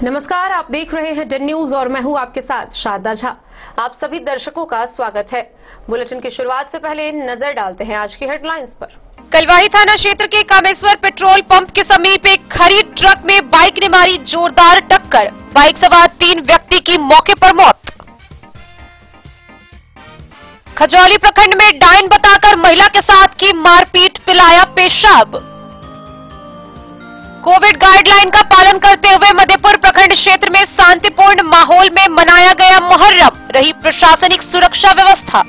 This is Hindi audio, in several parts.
नमस्कार, आप देख रहे हैं 10 न्यूज और मैं हूं आपके साथ शारदा झा। आप सभी दर्शकों का स्वागत है। बुलेटिन की शुरुआत से पहले नजर डालते हैं आज की हेडलाइंस पर। कलवाही थाना क्षेत्र के कामेश्वर पेट्रोल पंप के समीप एक खरीद ट्रक में बाइक ने मारी जोरदार टक्कर, बाइक सवार 3 व्यक्ति की मौके पर मौत। खजौली प्रखंड में डायन बताकर महिला के साथ की मारपीट, पिलाया पेशाब। कोविड गाइडलाइन का पालन करते हुए मधेपुर प्रखंड क्षेत्र में शांतिपूर्ण माहौल में मनाया गया मुहर्रम, रही प्रशासनिक सुरक्षा व्यवस्था।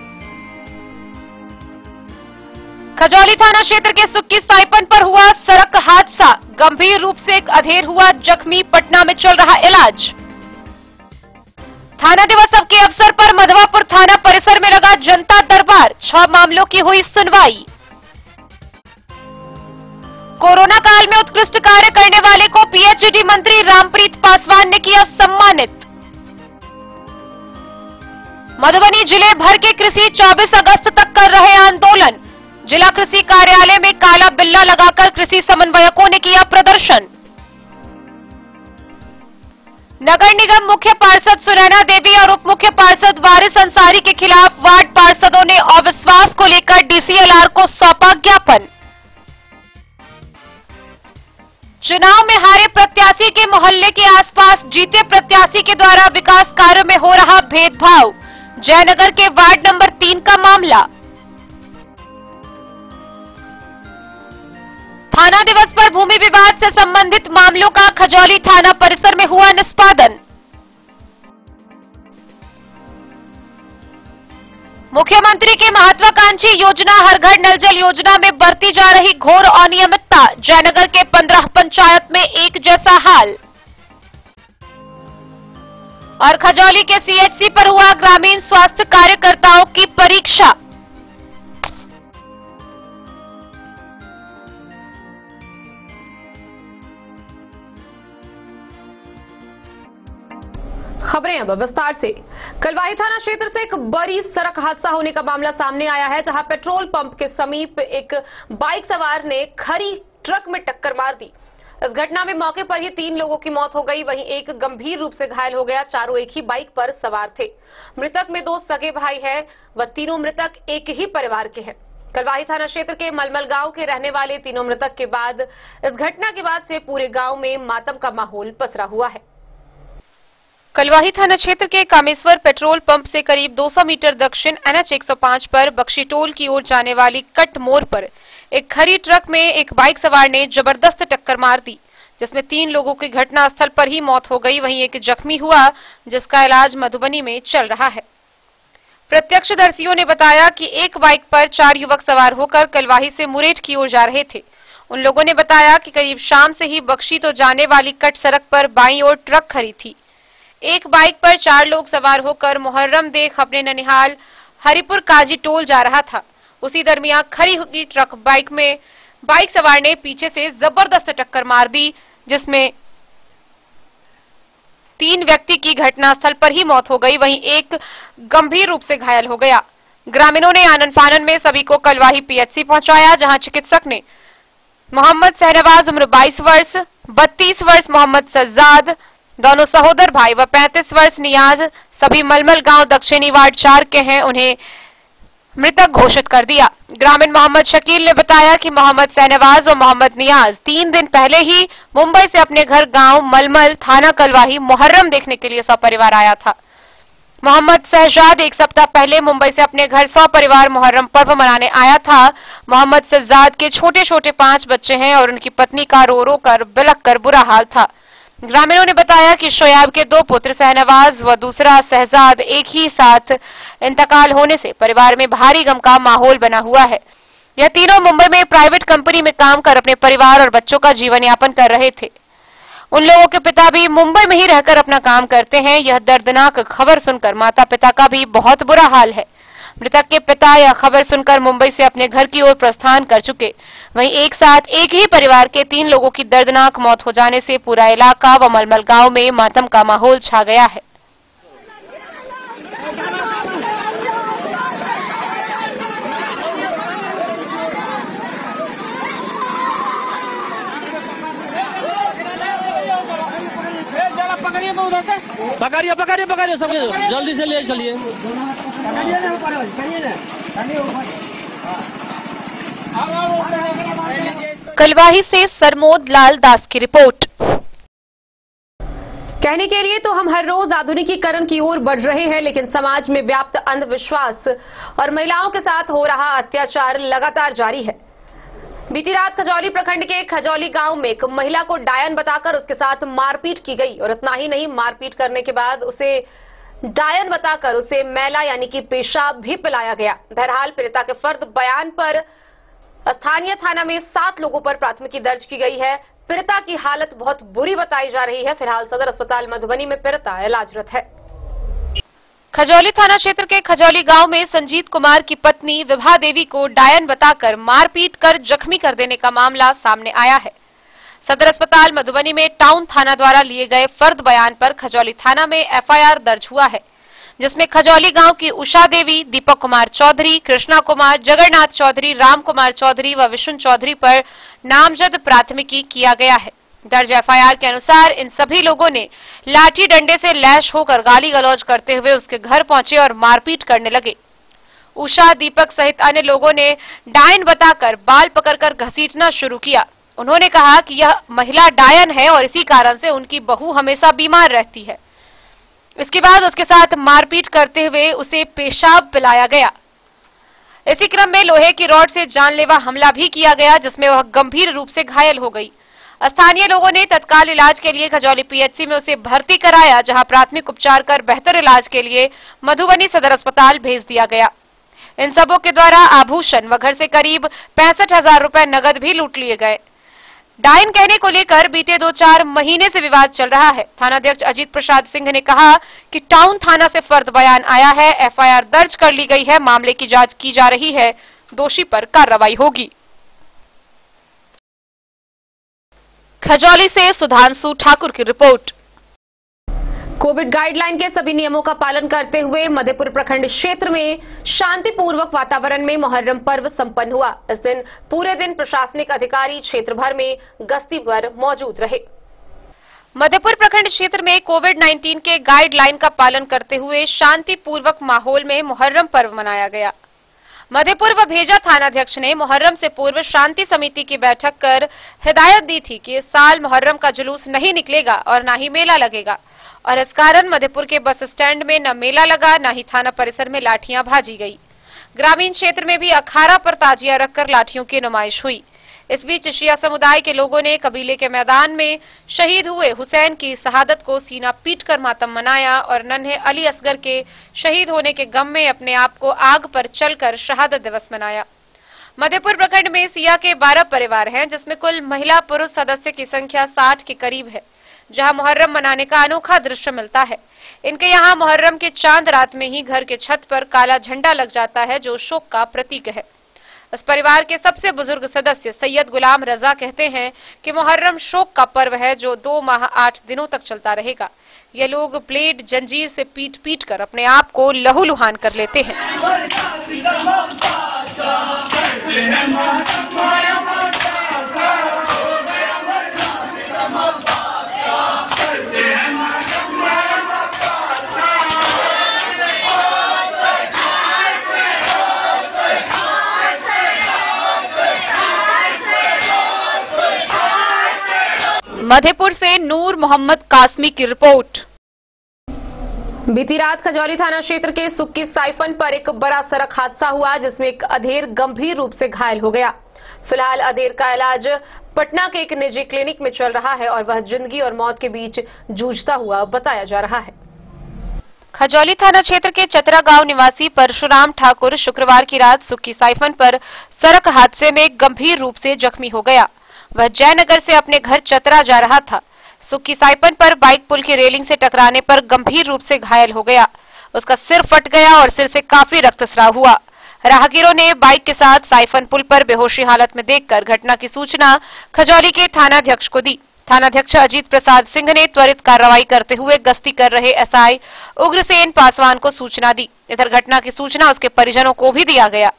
खजौली थाना क्षेत्र के सुक्की साइपन पर हुआ सड़क हादसा, गंभीर रूप से अधेड़ हुआ जख्मी, पटना में चल रहा इलाज। थाना दिवस के अवसर पर मधवापुर थाना परिसर में लगा जनता दरबार, 6 मामलों की हुई सुनवाई। कोरोना काल में उत्कृष्ट कार्य करने वाले को पीएचडी मंत्री रामप्रीत पासवान ने किया सम्मानित। मधुबनी जिले भर के कृषि 24 अगस्त तक कर रहे आंदोलन, जिला कृषि कार्यालय में काला बिल्ला लगाकर कृषि समन्वयकों ने किया प्रदर्शन। नगर निगम मुख्य पार्षद सुनैना देवी और उप मुख्य पार्षद वारिस अंसारी के खिलाफ वार्ड पार्षदों ने अविश्वास को लेकर डीसीएलआर को सौंपा ज्ञापन। चुनाव में हारे प्रत्याशी के मोहल्ले के आसपास जीते प्रत्याशी के द्वारा विकास कार्य में हो रहा भेदभाव, जयनगर के वार्ड नंबर 3 का मामला। थाना दिवस पर भूमि विवाद से संबंधित मामलों का खजौली थाना परिसर में हुआ निष्पादन। मुख्यमंत्री के महत्वाकांक्षी योजना हर घर नल जल योजना में बरती जा रही घोर अनियमितता, जयनगर के 15 पंचायत में एक जैसा हाल। और खजौली के सीएचसी पर हुआ ग्रामीण स्वास्थ्य कार्यकर्ताओं की परीक्षा। खबरें अब विस्तार से। कलवाही थाना क्षेत्र से एक बड़ी सड़क हादसा होने का मामला सामने आया है, जहां पेट्रोल पंप के समीप एक बाइक सवार ने खरी ट्रक में टक्कर मार दी। इस घटना में मौके पर ही 3 लोगों की मौत हो गई, वहीं एक गंभीर रूप से घायल हो गया। चारों एक ही बाइक पर सवार थे। मृतक में 2 सगे भाई हैं व तीनों मृतक एक ही परिवार के हैं। कलवाही थाना क्षेत्र के मलमल गांव के रहने वाले तीनों मृतक के बाद इस घटना के बाद से पूरे गांव में मातम का माहौल पसरा हुआ है। कलवाही थाना क्षेत्र के कामेश्वर पेट्रोल पंप से करीब 200 मीटर दक्षिण NH 105 पर बख्शीटोल की ओर जाने वाली कट मोड़ पर एक खरी ट्रक में एक बाइक सवार ने जबरदस्त टक्कर मार दी, जिसमें 3 लोगों की घटनास्थल पर ही मौत हो गई, वहीं एक जख्मी हुआ, जिसका इलाज मधुबनी में चल रहा है। प्रत्यक्षदर्शियों ने बताया कि एक बाइक पर 4 युवक सवार होकर कलवाही से मुरेठ की ओर जा रहे थे। उन लोगों ने बताया कि करीब शाम से ही बख्शी तो जाने वाली कट सड़क पर बाईं ओर ट्रक खड़ी थी। एक बाइक पर 4 लोग सवार होकर मुहर्रम देख अपने ननिहाल हरिपुर काजी टोल जा रहा था। उसी दरमियान खड़ी हुई ट्रक बाइक सवार ने पीछे से जबरदस्त टक्कर मार दी, जिसमें 3 व्यक्ति की घटनास्थल पर ही मौत हो गई, वहीं एक गंभीर रूप से घायल हो गया। ग्रामीणों ने आनन फानन में सभी को कलवाही पीएचसी पहुंचाया, जहां चिकित्सक ने मोहम्मद शहनवाज उम्र 22 वर्ष, 32 वर्ष मोहम्मद सज्जाद, दोनों सहोदर भाई व 35 वर्ष नियाज, सभी मलमल गांव दक्षिणी वार्ड 4 के हैं, उन्हें मृतक घोषित कर दिया। ग्रामीण मोहम्मद शकील ने बताया कि मोहम्मद शहनवाज और मोहम्मद नियाज 3 दिन पहले ही मुंबई से अपने घर गांव मलमल थाना कलवाही मुहर्रम देखने के लिए सपरिवार आया था। मोहम्मद शहजाद 1 सप्ताह पहले मुंबई से अपने घर सपरिवार मुहर्रम पर्व मनाने आया था। मोहम्मद सज्जाद के छोटे छोटे 5 बच्चे हैं और उनकी पत्नी का रो रो कर बिलख कर बुरा हाल था। ग्रामीणों ने बताया कि शोयाब के 2 पुत्र शहनवाज व दूसरा शहजाद एक ही साथ इंतकाल होने से परिवार में भारी गम का माहौल बना हुआ है। यह तीनों मुंबई में प्राइवेट कंपनी में काम कर अपने परिवार और बच्चों का जीवन यापन कर रहे थे। उन लोगों के पिता भी मुंबई में ही रहकर अपना काम करते हैं। यह दर्दनाक खबर सुनकर माता पिता का भी बहुत बुरा हाल है। मृतक के पिता यह खबर सुनकर मुंबई से अपने घर की ओर प्रस्थान कर चुके। वहीं एक साथ एक ही परिवार के 3 लोगों की दर्दनाक मौत हो जाने से पूरा इलाका व मलमल गांव में मातम का माहौल छा गया है। पकड़िए पकड़िए पकड़िए, सबके जल्दी से ले चलिए। कलवाही से सरमोद लाल दास की रिपोर्ट। कहने के लिए तो हम हर रोज आधुनिकीकरण की ओर बढ़ रहे हैं, लेकिन समाज में व्याप्त अंधविश्वास और महिलाओं के साथ हो रहा अत्याचार लगातार जारी है। बीती रात खजौली प्रखंड के खजौली गांव में एक महिला को डायन बताकर उसके साथ मारपीट की गई और इतना ही नहीं, मारपीट करने के बाद उसे डायन बताकर उसे मैला यानी कि पेशाब भी पिलाया गया। बहरहाल पीड़िता के फर्द बयान पर स्थानीय थाना में 7 लोगों पर प्राथमिकी दर्ज की गई है। पीड़िता की हालत बहुत बुरी बताई जा रही है। फिलहाल सदर अस्पताल मधुबनी में पीड़िता इलाजरत है। खजौली थाना क्षेत्र के खजौली गांव में संजीत कुमार की पत्नी विभा देवी को डायन बताकर मारपीट कर जख्मी कर देने का मामला सामने आया है। सदर अस्पताल मधुबनी में टाउन थाना द्वारा लिए गए फर्द बयान पर खजौली थाना में एफआईआर दर्ज हुआ है, जिसमें खजौली गांव की उषा देवी, दीपक कुमार चौधरी, कृष्णा कुमार, जगन्नाथ चौधरी, राम कुमार चौधरी व विष्णु चौधरी पर नामजद प्राथमिकी किया गया है। दर्ज एफआईआर के अनुसार इन सभी लोगों ने लाठी डंडे से लैश होकर गाली गलौज करते हुए उसके घर पहुंचे और मारपीट करने लगे। उषा, दीपक सहित अन्य लोगों ने डायन बताकर बाल पकड़कर घसीटना शुरू किया। उन्होंने कहा कि यह महिला डायन है और इसी कारण से उनकी बहू हमेशा बीमार रहती है। इसके बाद उसके साथ मारपीट करते हुए उसे पेशाब पिलाया गया। इसी क्रम में लोहे की रॉड से जानलेवा हमला भी किया गया, जिसमें वह गंभीर रूप से घायल हो गई। स्थानीय लोगों ने तत्काल इलाज के लिए खजौली पीएचसी में उसे भर्ती कराया, जहां प्राथमिक उपचार कर बेहतर इलाज के लिए मधुबनी सदर अस्पताल भेज दिया गया। इन सबों के द्वारा आभूषण व घर से करीब 65,000 रुपए नगद भी लूट लिए गए। डायन कहने को लेकर बीते 2-4 महीने से विवाद चल रहा है। थानाध्यक्ष अजीत प्रसाद सिंह ने कहा कि टाउन थाना से फर्द बयान आया है, एफआईआर दर्ज कर ली गई है, मामले की जांच की जा रही है, दोषी पर कार्रवाई होगी। खजौली से सुधांशु ठाकुर की रिपोर्ट। कोविड गाइडलाइन के सभी नियमों का पालन करते हुए मधेपुर प्रखंड क्षेत्र में शांतिपूर्वक वातावरण में मुहर्रम पर्व संपन्न हुआ। इस दिन पूरे दिन प्रशासनिक अधिकारी क्षेत्र भर में गश्ती पर मौजूद रहे। मधेपुर प्रखंड क्षेत्र में कोविड-19 के गाइडलाइन का पालन करते हुए शांतिपूर्वक माहौल में मुहर्रम पर्व मनाया गया। मधेपुर व भेजा थानाध्यक्ष ने मुहर्रम से पूर्व शांति समिति की बैठक कर हिदायत दी थी कि इस साल मुहर्रम का जुलूस नहीं निकलेगा और न ही मेला लगेगा, और इस कारण मधेपुर के बस स्टैंड में न मेला लगा, न ही थाना परिसर में लाठियां भाजी गई। ग्रामीण क्षेत्र में भी अखाड़ा पर ताजिया रखकर लाठियों की नुमाइश हुई। इस बीच शिया समुदाय के लोगों ने कबीले के मैदान में शहीद हुए हुसैन की शहादत को सीना पीटकर मातम मनाया और नन्हे अली असगर के शहीद होने के गम में अपने आप को आग पर चलकर शहादत दिवस मनाया। मधेपुर प्रखंड में सिया के 12 परिवार हैं, जिसमें कुल महिला पुरुष सदस्य की संख्या 60 के करीब है, जहां मुहर्रम मनाने का अनोखा दृश्य मिलता है। इनके यहाँ मुहर्रम के चांद रात में ही घर के छत पर काला झंडा लग जाता है, जो शोक का प्रतीक है। इस परिवार के सबसे बुजुर्ग सदस्य सैयद गुलाम रजा कहते हैं कि मुहर्रम शोक का पर्व है, जो 2 माह 8 दिनों तक चलता रहेगा। ये लोग ब्लेड जंजीर से पीट पीट कर अपने आप को लहूलुहान कर लेते हैं। मधेपुर से नूर मोहम्मद कासमी की रिपोर्ट। बीती रात खजौली थाना क्षेत्र के सुक्की साइफन पर एक बड़ा सड़क हादसा हुआ, जिसमें एक अधेड़ गंभीर रूप से घायल हो गया। फिलहाल अधेड़ का इलाज पटना के एक निजी क्लिनिक में चल रहा है और वह जिंदगी और मौत के बीच जूझता हुआ बताया जा रहा है। खजौली थाना क्षेत्र के चतरा गांव निवासी परशुराम ठाकुर शुक्रवार की रात सुक्की साइफन पर सड़क हादसे में गंभीर रूप से जख्मी हो गया। वह जयनगर से अपने घर चतरा जा रहा था। सुक्की साइफन पर बाइक पुल की रेलिंग से टकराने पर गंभीर रूप से घायल हो गया। उसका सिर फट गया और सिर से काफी रक्तस्राव हुआ। राहगीरों ने बाइक के साथ साइफन पुल पर बेहोशी हालत में देखकर घटना की सूचना खजौली के थानाध्यक्ष को दी। थानाध्यक्ष अजीत प्रसाद सिंह ने त्वरित कार्रवाई करते हुए गश्ती कर रहे एसआई उग्रसेन पासवान को सूचना दी। इधर घटना की सूचना उसके परिजनों को भी दिया गया।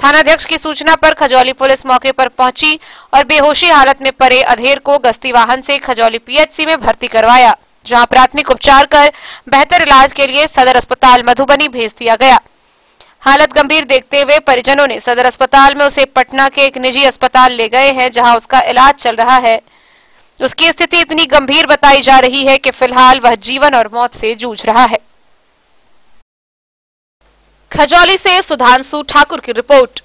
थानाध्यक्ष की सूचना पर खजौली पुलिस मौके पर पहुंची और बेहोशी हालत में पड़े अधेड़ को गश्ती वाहन से खजौली पीएचसी में भर्ती करवाया। जहां प्राथमिक उपचार कर बेहतर इलाज के लिए सदर अस्पताल मधुबनी भेज दिया गया। हालत गंभीर देखते हुए परिजनों ने सदर अस्पताल में उसे पटना के एक निजी अस्पताल ले गए हैं, जहां उसका इलाज चल रहा है। उसकी स्थिति इतनी गंभीर बताई जा रही है कि फिलहाल वह जीवन और मौत से जूझ रहा है। खजौली से सुधांशु ठाकुर की रिपोर्ट।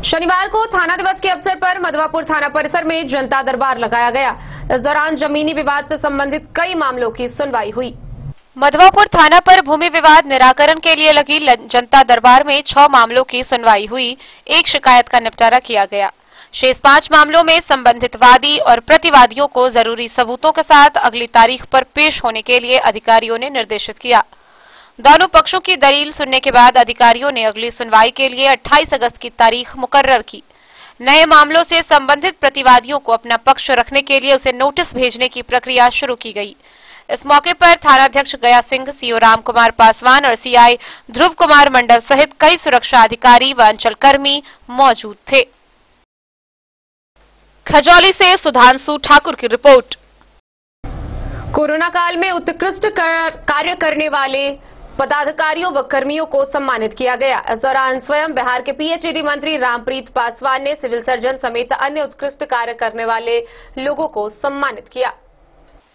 शनिवार को थाना दिवस के अवसर पर मधवापुर थाना परिसर में जनता दरबार लगाया गया। इस दौरान जमीनी विवाद से संबंधित कई मामलों की सुनवाई हुई। मधवापुर थाना पर भूमि विवाद निराकरण के लिए लगी जनता दरबार में 6 मामलों की सुनवाई हुई। एक शिकायत का निपटारा किया गया। शेष 5 मामलों में संबंधित वादी और प्रतिवादियों को जरूरी सबूतों के साथ अगली तारीख पर पेश होने के लिए अधिकारियों ने निर्देशित किया। दोनों पक्षों की दलील सुनने के बाद अधिकारियों ने अगली सुनवाई के लिए 28 अगस्त की तारीख मुकर्रर की। नए मामलों से संबंधित प्रतिवादियों को अपना पक्ष रखने के लिए उसे नोटिस भेजने की प्रक्रिया शुरू की गई। इस मौके पर थानाध्यक्ष गया सिंह, सीओ राम कुमार पासवान और सीआई ध्रुव कुमार मंडल सहित कई सुरक्षा अधिकारी व अंचलकर्मी मौजूद थे। खजौली से सुधांशु ठाकुर की रिपोर्ट। कोरोना काल में उत्कृष्ट कार्य करने वाले पदाधिकारियों व कर्मियों को सम्मानित किया गया। इस दौरान स्वयं बिहार के पीएचईडी मंत्री रामप्रीत पासवान ने सिविल सर्जन समेत अन्य उत्कृष्ट कार्य करने वाले लोगों को सम्मानित किया।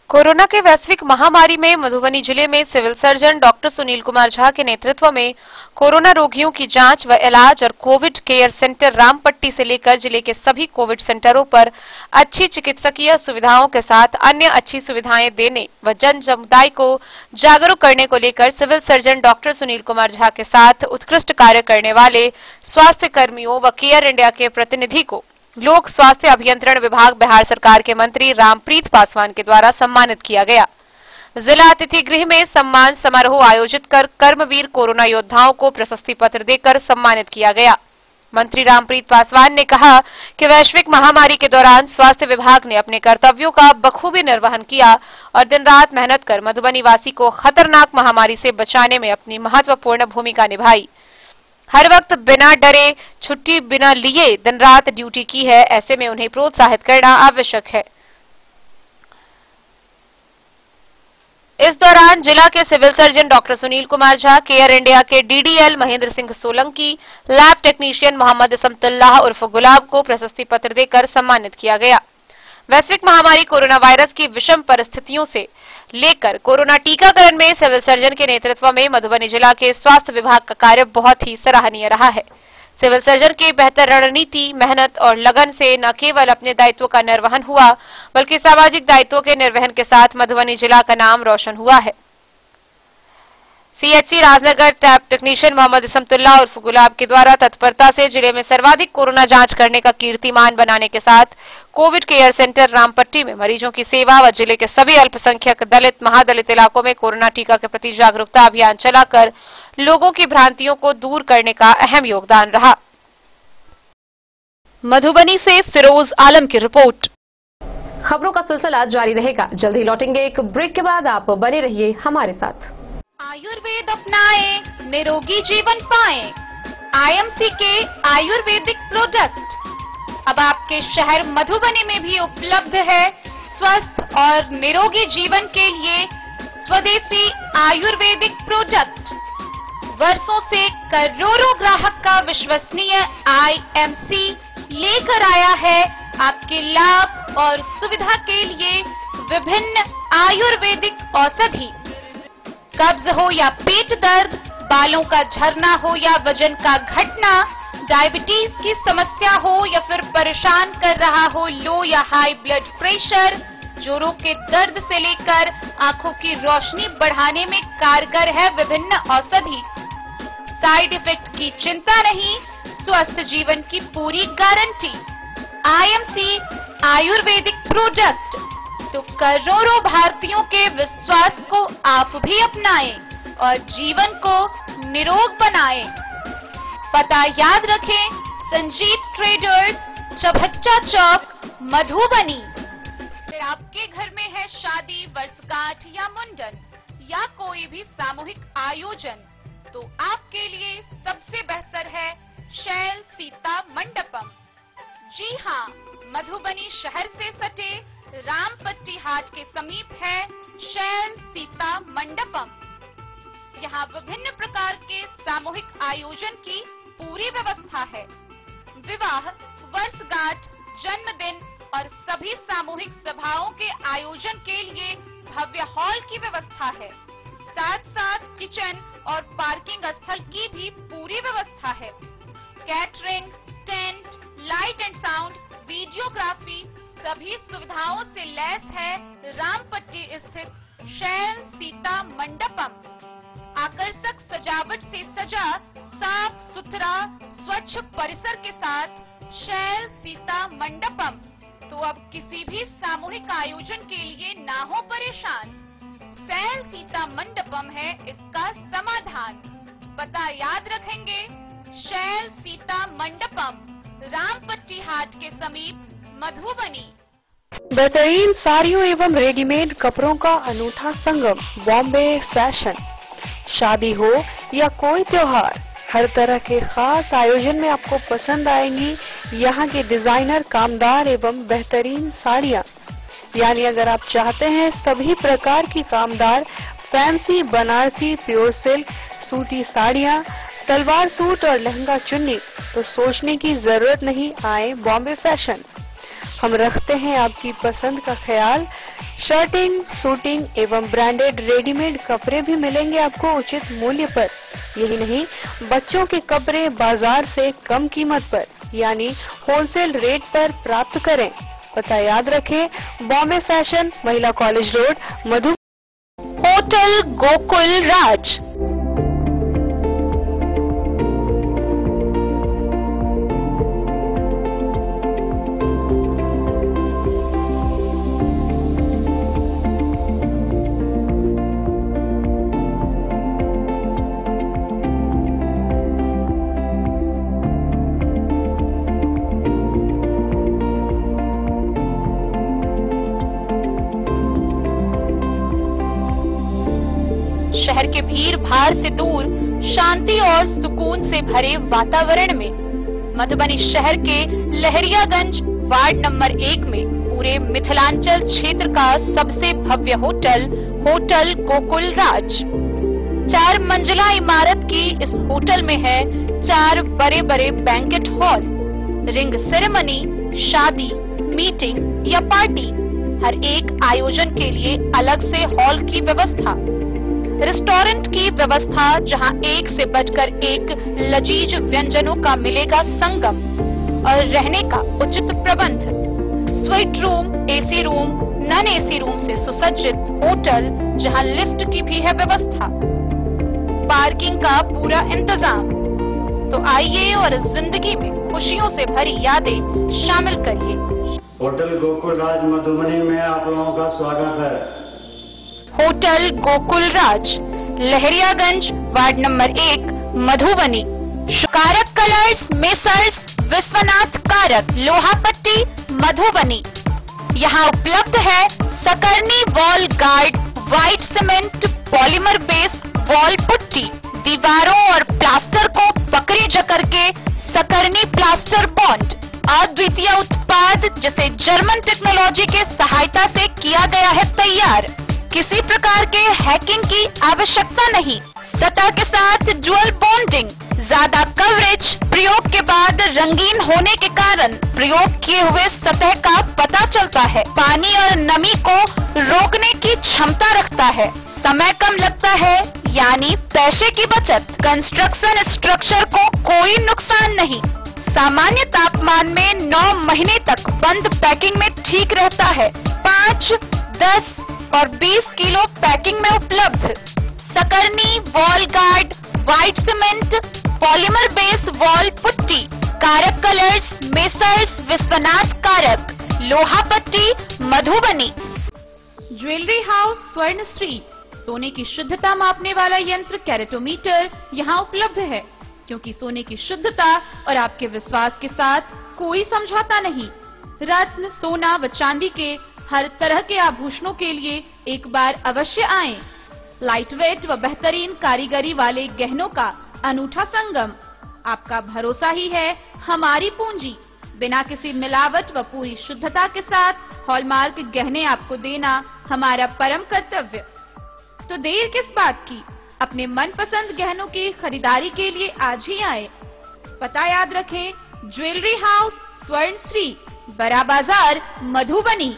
कोरोना के वैश्विक महामारी में मधुबनी जिले में civil surgeon doctor Sunil Kumar Jha के नेतृत्व में कोरोना रोगियों की जांच व इलाज और कोविड केयर सेंटर रामपट्टी से लेकर जिले के सभी कोविड सेंटरों पर अच्छी चिकित्सकीय सुविधाओं के साथ अन्य अच्छी सुविधाएं देने व जन समुदाय को जागरूक करने को लेकर civil surgeon doctor Sunil Kumar Jha के साथ उत्कृष्ट कार्य करने वाले स्वास्थ्य कर्मियों व केयर इंडिया के प्रतिनिधि को लोक स्वास्थ्य अभियंत्रण विभाग बिहार सरकार के मंत्री रामप्रीत पासवान के द्वारा सम्मानित किया गया। जिला अतिथि गृह में सम्मान समारोह आयोजित कर कर्मवीर कोरोना योद्धाओं को प्रशस्ति पत्र देकर सम्मानित किया गया। मंत्री रामप्रीत पासवान ने कहा कि वैश्विक महामारी के दौरान स्वास्थ्य विभाग ने अपने कर्तव्यों का बखूबी निर्वहन किया और दिन रात मेहनत कर मधुबनी वासी को खतरनाक महामारी से बचाने में अपनी महत्वपूर्ण भूमिका निभाई। हर वक्त बिना डरे, छुट्टी बिना लिए दिन रात ड्यूटी की है। ऐसे में उन्हें प्रोत्साहित करना आवश्यक है। इस दौरान जिला के civil surgeon doctor Sunil Kumar Jha, care India के DDL Mahendra Singh Solanki, lab technician Mohammad Samatullah उर्फ गुलाब को प्रशस्ति पत्र देकर सम्मानित किया गया। वैश्विक महामारी कोरोना वायरस की विषम परिस्थितियों से लेकर कोरोना टीकाकरण में सिविल सर्जन के नेतृत्व में मधुबनी जिला के स्वास्थ्य विभाग का कार्य बहुत ही सराहनीय रहा है। सिविल सर्जन की बेहतर रणनीति, मेहनत और लगन से न केवल अपने दायित्वों का निर्वहन हुआ बल्कि सामाजिक दायित्वों के निर्वहन के साथ मधुबनी जिला का नाम रोशन हुआ है। CHC Rajnagar lab technician Mohammad Samatullah उर्फ गुलाब के द्वारा तत्परता से जिले में सर्वाधिक कोरोना जांच करने का कीर्तिमान बनाने के साथ कोविड केयर सेंटर रामपट्टी में मरीजों की सेवा व जिले के सभी अल्पसंख्यक दलित महादलित इलाकों में कोरोना टीका के प्रति जागरूकता अभियान चलाकर लोगों की भ्रांतियों को दूर करने का अहम योगदान रहा। मधुबनी से फिरोज आलम की रिपोर्ट। खबरों का सिलसिला जारी रहेगा। जल्द ही लौटेंगे एक ब्रेक के बाद। आप बने रहिए हमारे साथ। आयुर्वेद अपनाएं, निरोगी जीवन पाएं। आईएमसी के आयुर्वेदिक प्रोडक्ट अब आपके शहर मधुबनी में भी उपलब्ध है। स्वस्थ और निरोगी जीवन के लिए स्वदेशी आयुर्वेदिक प्रोडक्ट वर्षों से करोड़ों ग्राहक का विश्वसनीय आईएमसी लेकर आया है आपके लाभ और सुविधा के लिए विभिन्न आयुर्वेदिक औषधि। कब्ज हो या पेट दर्द, बालों का झरना हो या वजन का घटना, डायबिटीज की समस्या हो या फिर परेशान कर रहा हो लो या हाई ब्लड प्रेशर, जोड़ों के दर्द से लेकर आंखों की रोशनी बढ़ाने में कारगर है विभिन्न औषधि। साइड इफेक्ट की चिंता नहीं, स्वस्थ जीवन की पूरी गारंटी। आईएमसी आयुर्वेदिक प्रोडक्ट तो करोड़ों भारतीयों के विश्वास को आप भी अपनाएं और जीवन को निरोग बनाएं। पता याद रखें, संजीत ट्रेडर्स, चभच्चा चौक, मधुबनी। फिर आपके घर में है शादी, वर्षगांठ या मुंडन या कोई भी सामूहिक आयोजन, तो आपके लिए सबसे बेहतर है शैल सीता मंडपम। जी हाँ, मधुबनी शहर से सटे रामपट्टी हाट के समीप है शैल सीता मंडपम। यहाँ विभिन्न प्रकार के सामूहिक आयोजन की पूरी व्यवस्था है। विवाह, वर्षगांठ, जन्मदिन और सभी सामूहिक सभाओं के आयोजन के लिए भव्य हॉल की व्यवस्था है। साथ साथ किचन और पार्किंग स्थल की भी पूरी व्यवस्था है। Catering, tent, light and sound, videography सभी सुविधाओं से लैस है रामपट्टी स्थित शैल सीता मंडपम। आकर्षक सजावट से सजा साफ सुथरा स्वच्छ परिसर के साथ शैल सीता मंडपम। तो अब किसी भी सामूहिक आयोजन के लिए ना हो परेशान, शैल सीता मंडपम है इसका समाधान। पता याद रखेंगे, शैल सीता मंडपम, रामपट्टी हाट के समीप, मधुबनी। बेहतरीन साड़ियों एवं रेडीमेड कपड़ों का अनूठा संगम, बॉम्बे फैशन। शादी हो या कोई त्योहार, हर तरह के खास आयोजन में आपको पसंद आएंगी यहाँ के डिजाइनर, कामदार एवं बेहतरीन साड़ियाँ। यानी अगर आप चाहते हैं सभी प्रकार की कामदार, फैंसी, बनारसी, प्योर सिल्क, सूती साड़ियाँ, सलवार सूट और लहंगा चुन्नी, तो सोचने की जरूरत नहीं, आए बॉम्बे फैशन। हम रखते हैं आपकी पसंद का ख्याल। शर्टिंग, सूटिंग एवं ब्रांडेड रेडीमेड कपड़े भी मिलेंगे आपको उचित मूल्य पर। यही नहीं, बच्चों के कपड़े बाजार से कम कीमत पर, यानी होलसेल रेट पर प्राप्त करें। पता याद रखें, बॉम्बे फैशन, महिला कॉलेज रोड, मधु। होटल गोकुल राज। शहर के भीड़ भाड़ से दूर, शांति और सुकून से भरे वातावरण में मधुबनी शहर के लहरियागंज वार्ड नंबर 1 में पूरे मिथिलांचल क्षेत्र का सबसे भव्य होटल, होटल गोकुल राज। 4 मंजिला इमारत की इस होटल में है 4 बड़े बड़े बैंकेट हॉल, रिंग सेरेमनी, शादी, मीटिंग या पार्टी, हर एक आयोजन के लिए अलग से हॉल की व्यवस्था, रेस्टोरेंट की व्यवस्था जहां एक से बढ़कर एक लजीज व्यंजनों का मिलेगा संगम, और रहने का उचित प्रबंध, suite room, AC room, non AC room से सुसज्जित होटल जहां लिफ्ट की भी है व्यवस्था, पार्किंग का पूरा इंतजाम। तो आइए और जिंदगी में खुशियों से भरी यादें शामिल करिए। होटल गोकुल राज मधुबनी में आप लोगों का स्वागत है। होटल गोकुल राज, लहरियागंज वार्ड नंबर 1, मधुबनी। कारक कलर्स, मेसर्स विश्वनाथ कारक, लोहापट्टी, मधुबनी। यहाँ उपलब्ध है Sakarni wall guard, white cement, polymer base wall putty, दीवारों और प्लास्टर को पकड़ी जकड़ के सकरनी प्लास्टर बॉन्ड, अद्वितीय उत्पाद जिसे जर्मन टेक्नोलॉजी के सहायता से किया गया है तैयार। किसी प्रकार के हैकिंग की आवश्यकता नहीं। सतह के साथ डुअल बॉन्डिंग, ज्यादा कवरेज, प्रयोग के बाद रंगीन होने के कारण प्रयोग किए हुए सतह का पता चलता है। पानी और नमी को रोकने की क्षमता रखता है। समय कम लगता है, यानी पैसे की बचत। कंस्ट्रक्शन स्ट्रक्चर को कोई नुकसान नहीं। सामान्य तापमान में 9 महीने तक बंद पैकिंग में ठीक रहता है। 5, 10 और 20 किलो पैकिंग में उपलब्ध। Sakarni wall guard, white cement, polymer base wall putty, Karak colours, Messrs Vishwanath Karak, Lohapatti, Madhubani. Jewellery house स्वर्ण श्री, सोने की शुद्धता मापने वाला यंत्र कैरेटोमीटर यहाँ उपलब्ध है, क्योंकि सोने की शुद्धता और आपके विश्वास के साथ कोई समझौता नहीं। रत्न, सोना व चांदी के हर तरह के आभूषणों के लिए एक बार अवश्य आएं। लाइट वेट व बेहतरीन कारीगरी वाले गहनों का अनूठा संगम। आपका भरोसा ही है हमारी पूंजी। बिना किसी मिलावट व पूरी शुद्धता के साथ हॉलमार्क गहने आपको देना हमारा परम कर्तव्य। तो देर किस बात की, अपने मनपसंद गहनों की खरीदारी के लिए आज ही आए। पता याद रखें, ज्वेलरी हाउस स्वर्ण श्री, बड़ा बाजार, मधुबनी।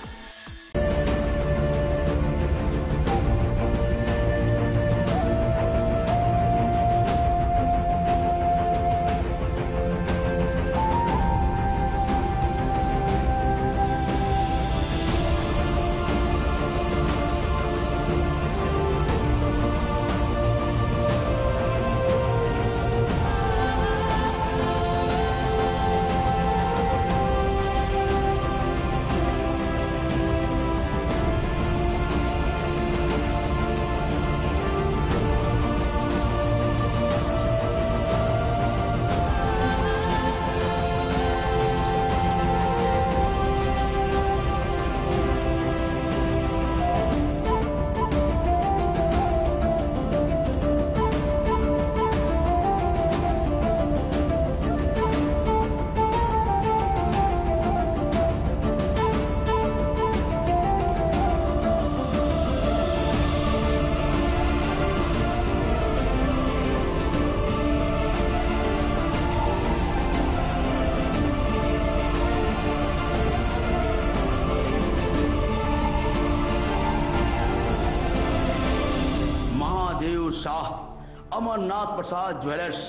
शाह अमरनाथ प्रसाद ज्वेलर्स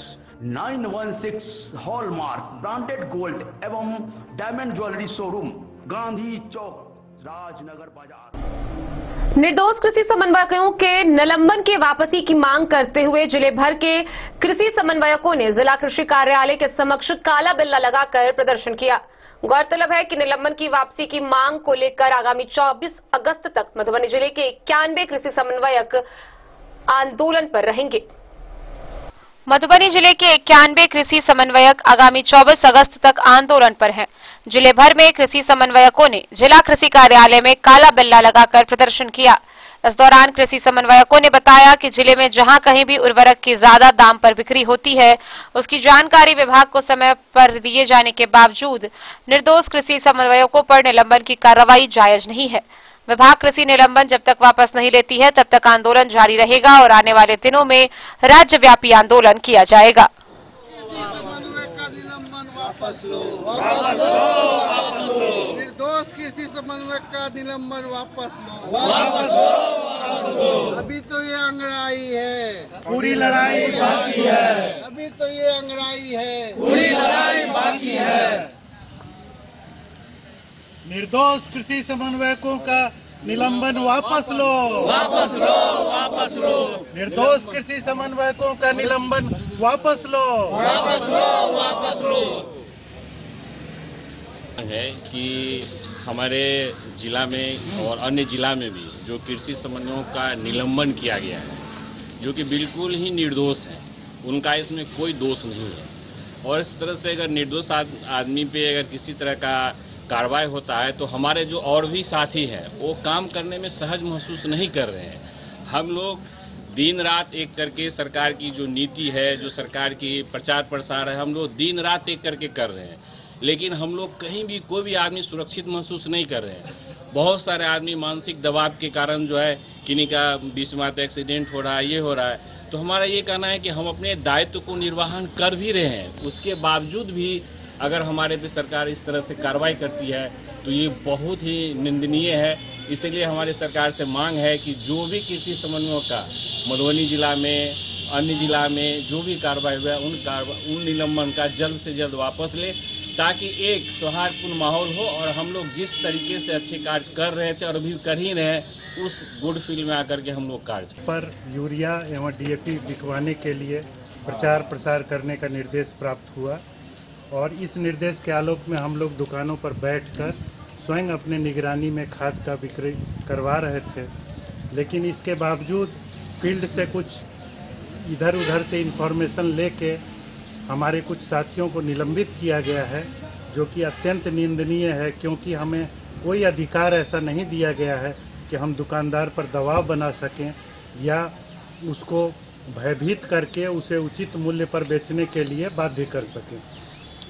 916 हॉलमार्क ब्रांडेड गोल्ड एवं डायमंड ज्वेलरी शोरूम, गांधी चौक, राजनगर बाजार। निर्दोष कृषि समन्वयकों के निलंबन की वापसी की मांग करते हुए जिले भर के कृषि समन्वयकों ने जिला कृषि कार्यालय के समक्ष काला बिल्ला लगाकर प्रदर्शन किया। गौरतलब है कि निलंबन की वापसी की मांग को लेकर आगामी 24 अगस्त तक मधुबनी जिले के 91 कृषि समन्वयक आंदोलन पर रहेंगे। मधुबनी जिले के 91 कृषि समन्वयक आगामी 24 अगस्त तक आंदोलन पर हैं। जिले भर में कृषि समन्वयकों ने जिला कृषि कार्यालय में काला बिल्ला लगाकर प्रदर्शन किया। इस दौरान कृषि समन्वयकों ने बताया कि जिले में जहां कहीं भी उर्वरक की ज्यादा दाम पर बिक्री होती है, उसकी जानकारी विभाग को समय पर दिए जाने के बावजूद निर्दोष कृषि समन्वयकों पर निलंबन की कार्रवाई जायज नहीं है। विभाग कृषि निलंबन जब तक वापस नहीं लेती है तब तक आंदोलन जारी रहेगा और आने वाले दिनों में राज्यव्यापी आंदोलन किया जाएगा। निर्दोष कृषि समन्वयक का निलंबन वापस लो। अभी तो ये अंगड़ाई है, पूरी लड़ाई बाकी है। अभी तो ये अंगड़ाई है, पूरी लड़ाई बाकी है। निर्दोष कृषि समन्वयकों का निलंबन वापस लो, वापस लो, वापस लो। निर्दोष कृषि समन्वयकों का निलंबन वापस लो, वापस लो, वापस लो। है कि हमारे जिला में और अन्य जिला में भी जो कृषि समन्वयों का निलंबन किया गया है, जो कि बिल्कुल ही निर्दोष है, उनका इसमें कोई दोष नहीं है। और इस तरह से अगर निर्दोष आदमी पे अगर किसी तरह का कार्रवाई होता है तो हमारे जो और भी साथी हैं वो काम करने में सहज महसूस नहीं कर रहे हैं। हम लोग दिन रात एक करके सरकार की जो नीति है, जो सरकार की प्रचार प्रसार है, हम लोग दिन रात एक करके कर रहे हैं, लेकिन हम लोग कहीं भी कोई भी आदमी सुरक्षित महसूस नहीं कर रहे हैं। बहुत सारे आदमी मानसिक दबाव के कारण जो है किन्हीं का बीच में एक्सीडेंट हो रहा है, ये हो रहा है। तो हमारा ये कहना है कि हम अपने दायित्व को निर्वहन कर भी रहे हैं, उसके बावजूद भी अगर हमारे पे सरकार इस तरह से कार्रवाई करती है तो ये बहुत ही निंदनीय है। इसलिए हमारी सरकार से मांग है कि जो भी कृषि समन्वयों का मधुबनी जिला में, अन्य जिला में जो भी कार्रवाई हुआ है उन निलंबन का जल्द से जल्द वापस ले, ताकि एक सौहार्दपूर्ण माहौल हो और हम लोग जिस तरीके से अच्छे कार्य कर रहे थे और अभी कर ही रहे हैं उस गुड फील्ड में आकर के हम लोग कार्य पर यूरिया एवं डीएपी बिकवाने के लिए प्रचार प्रसार करने का निर्देश प्राप्त हुआ और इस निर्देश के आलोक में हम लोग दुकानों पर बैठकर स्वयं अपने निगरानी में खाद का बिक्री करवा रहे थे। लेकिन इसके बावजूद फील्ड से कुछ इधर उधर से इंफॉर्मेशन लेके हमारे कुछ साथियों को निलंबित किया गया है, जो कि अत्यंत निंदनीय है, क्योंकि हमें कोई अधिकार ऐसा नहीं दिया गया है कि हम दुकानदार पर दबाव बना सकें या उसको भयभीत करके उसे उचित मूल्य पर बेचने के लिए बाध्य कर सकें।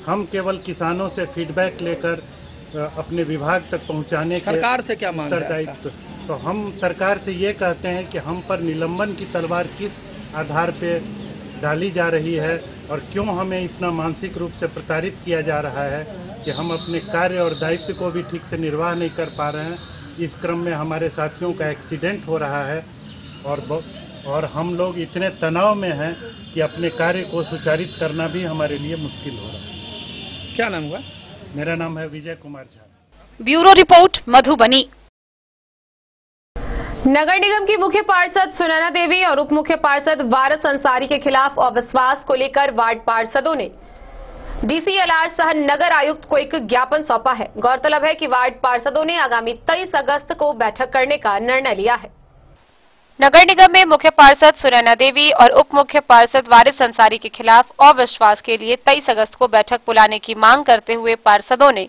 हम केवल किसानों से फीडबैक लेकर अपने विभाग तक पहुंचाने के सरकार से क्या मांग है उत्तरदायित्व। तो हम सरकार से ये कहते हैं कि हम पर निलंबन की तलवार किस आधार पे डाली जा रही है और क्यों हमें इतना मानसिक रूप से प्रताड़ित किया जा रहा है कि हम अपने कार्य और दायित्व को भी ठीक से निर्वाह नहीं कर पा रहे हैं। इस क्रम में हमारे साथियों का एक्सीडेंट हो रहा है और हम लोग इतने तनाव में हैं कि अपने कार्य को सुचारित करना भी हमारे लिए मुश्किल हो रहा है। क्या नाम हुआ? मेरा नाम है विजय कुमार झा। Bureau report Madhubani. नगर निगम की मुख्य पार्षद सुनैना देवी और उप मुख्य पार्षद वारिस अंसारी के खिलाफ अविश्वास को लेकर वार्ड पार्षदों ने डीसीएलआर सह नगर आयुक्त को एक ज्ञापन सौंपा है। गौरतलब है कि वार्ड पार्षदों ने आगामी 23 अगस्त को बैठक करने का निर्णय लिया है। नगर निगम में मुख्य पार्षद सुनैना देवी और उप मुख्य पार्षद वारिस अंसारी के खिलाफ अविश्वास के लिए 23 अगस्त को बैठक बुलाने की मांग करते हुए पार्षदों ने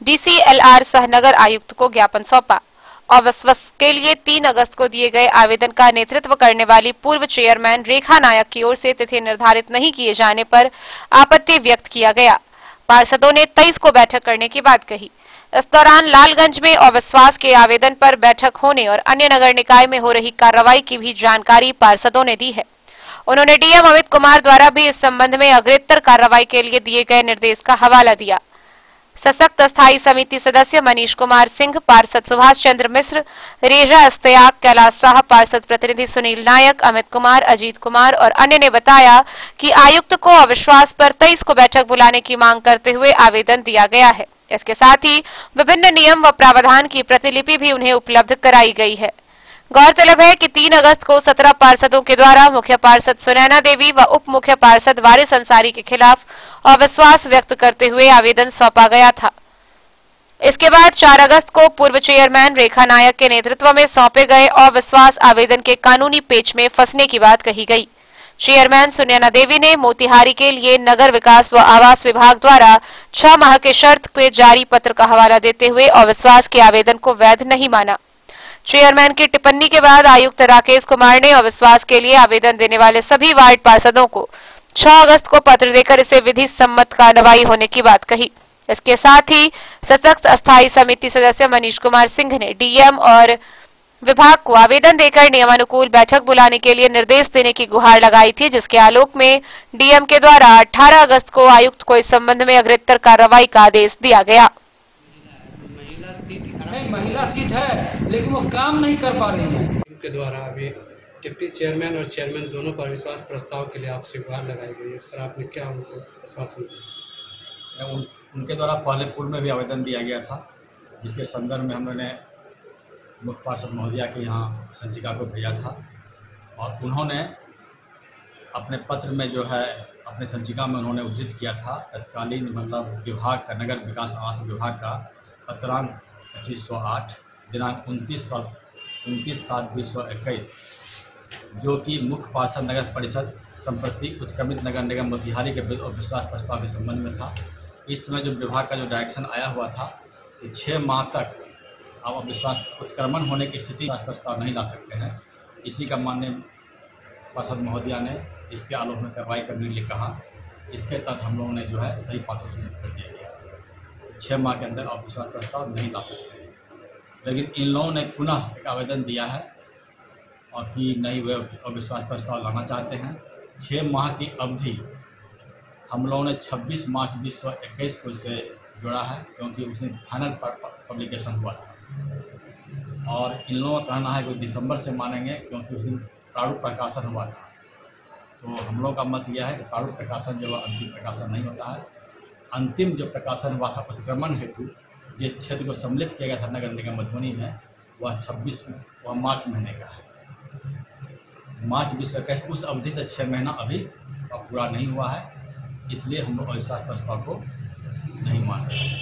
डीसीएलआर सह नगर आयुक्त को ज्ञापन सौंपा। अविश्वास के लिए 3 अगस्त को दिए गए आवेदन का नेतृत्व करने वाली पूर्व चेयरमैन रेखा नायक की ओर से तिथि निर्धारित नहीं किए जाने पर आपत्ति व्यक्त किया गया। पार्षदों ने 23 को बैठक करने की बात कही। इस दौरान लालगंज में अविश्वास के आवेदन पर बैठक होने और अन्य नगर निकाय में हो रही कार्रवाई की भी जानकारी पार्षदों ने दी है। उन्होंने डीएम अमित कुमार द्वारा भी इस संबंध में अग्रेतर कार्रवाई के लिए दिए गए निर्देश का हवाला दिया। सशक्त स्थायी समिति सदस्य मनीष कुमार सिंह, पार्षद सुभाष चंद्र मिश्र, रेजा इस्तेयाक, कैलाश शाह, पार्षद प्रतिनिधि सुनील नायक, अमित कुमार, अजीत कुमार और अन्य ने बताया कि आयुक्त को अविश्वास पर 23 को बैठक बुलाने की मांग करते हुए आवेदन दिया गया है। इसके साथ ही विभिन्न नियम व प्रावधान की प्रतिलिपि भी उन्हें उपलब्ध कराई गई है। गौरतलब है कि 3 अगस्त को 17 पार्षदों के द्वारा मुख्य पार्षद सुनैना देवी व उप मुख्य पार्षद वारिस अंसारी के खिलाफ अविश्वास व्यक्त करते हुए आवेदन सौंपा गया था। इसके बाद 4 अगस्त को पूर्व चेयरमैन रेखा नायक के नेतृत्व में सौंपे गए अविश्वास आवेदन के कानूनी पेच में फंसने की बात कही गई। चेयरमैन सुनैना देवी ने मोतिहारी के लिए नगर विकास व आवास विभाग द्वारा 6 माह के शर्त के जारी पत्र का हवाला देते हुए अविश्वास के आवेदन को वैध नहीं माना। चेयरमैन की टिप्पणी के बाद आयुक्त राकेश कुमार ने अविश्वास के लिए आवेदन देने वाले सभी वार्ड पार्षदों को 6 अगस्त को पत्र देकर इसे विधि सम्मत कार्रवाई होने की बात कही। इसके साथ ही सशक्त अस्थायी समिति सदस्य मनीष कुमार सिंह ने डीएम और विभाग को आवेदन देकर नियमानुकूल बैठक बुलाने के लिए निर्देश देने की गुहार लगाई थी, जिसके आलोक में डीएम के द्वारा 18 अगस्त को आयुक्त को इस संबंध में अग्रेतर कार्रवाई का आदेश दिया गया। महिला सीट है लेकिन वो काम नहीं कर पा रही है। उनके द्वारा अभी डिप्टी चेयरमैन और चेयरमैन दोनों पर विश्वास प्रस्ताव के लिए आपसे गुहार लगाई गई है। इस पर आपने क्या उनको आश्वासन दिया? उनके द्वारा पहले पूर्व में भी आवेदन दिया गया था, जिसके संदर्भ में हमने मुख्य पार्षद महोदया के यहाँ संचिका को भेजा था और उन्होंने अपने पत्र में जो है अपने संचिका में उन्होंने उद्धृत किया था तत्कालीन मतलब विभाग का नगर विकास आवास विभाग का पत्रांक 2508 दिनांक 29/7/2021 जो कि मुख्य पार्षद नगर परिषद संप्रति उत्क्रमित नगर निगम मोतिहारी के विरुद्ध अविश्वास प्रस्ताव के संबंध में था। इस समय जो विभाग का जो डायरेक्शन आया हुआ था कि 6 माह तक अब अविश्वास उत्क्रमण होने की स्थिति प्रस्ताव नहीं ला सकते हैं। इसी का माननीय पार्षद महोदया ने इसके आलोक में कार्रवाई करने के लिए कहा। इसके तहत हम लोगों ने जो है सही पार्षद सूचित कर दिया गया 6 माह के अंदर अविश्वास प्रस्ताव नहीं ला सकते हैं। लेकिन इन लोगों ने पुनः एक आवेदन दिया है और कि नहीं वे अविश्वास प्रस्ताव लाना चाहते हैं। 6 माह की अवधि हम लोगों ने 26 मार्च 2021 को इसे जोड़ा है क्योंकि उसमें फाइनल पब्लिकेशन हुआ था और इन लोगों का कहना है कि दिसंबर से मानेंगे क्योंकि उस दिन प्रारूप प्रकाशन हुआ था। तो हम लोगों का मत यह है कि प्रारूप प्रकाशन जो अंतिम प्रकाशन नहीं होता है। अंतिम जो प्रकाशन हुआ था उत्क्रमण हेतु जिस क्षेत्र को सम्मिलित किया गया था नगर निगम मधुबनी में वह मार्च महीने का है। मार्च 2021 उस अवधि से 6 महीना अभी पूरा नहीं हुआ है, इसलिए हम लोग अविश्वास प्रस्ताव को नहीं मान रहे हैं।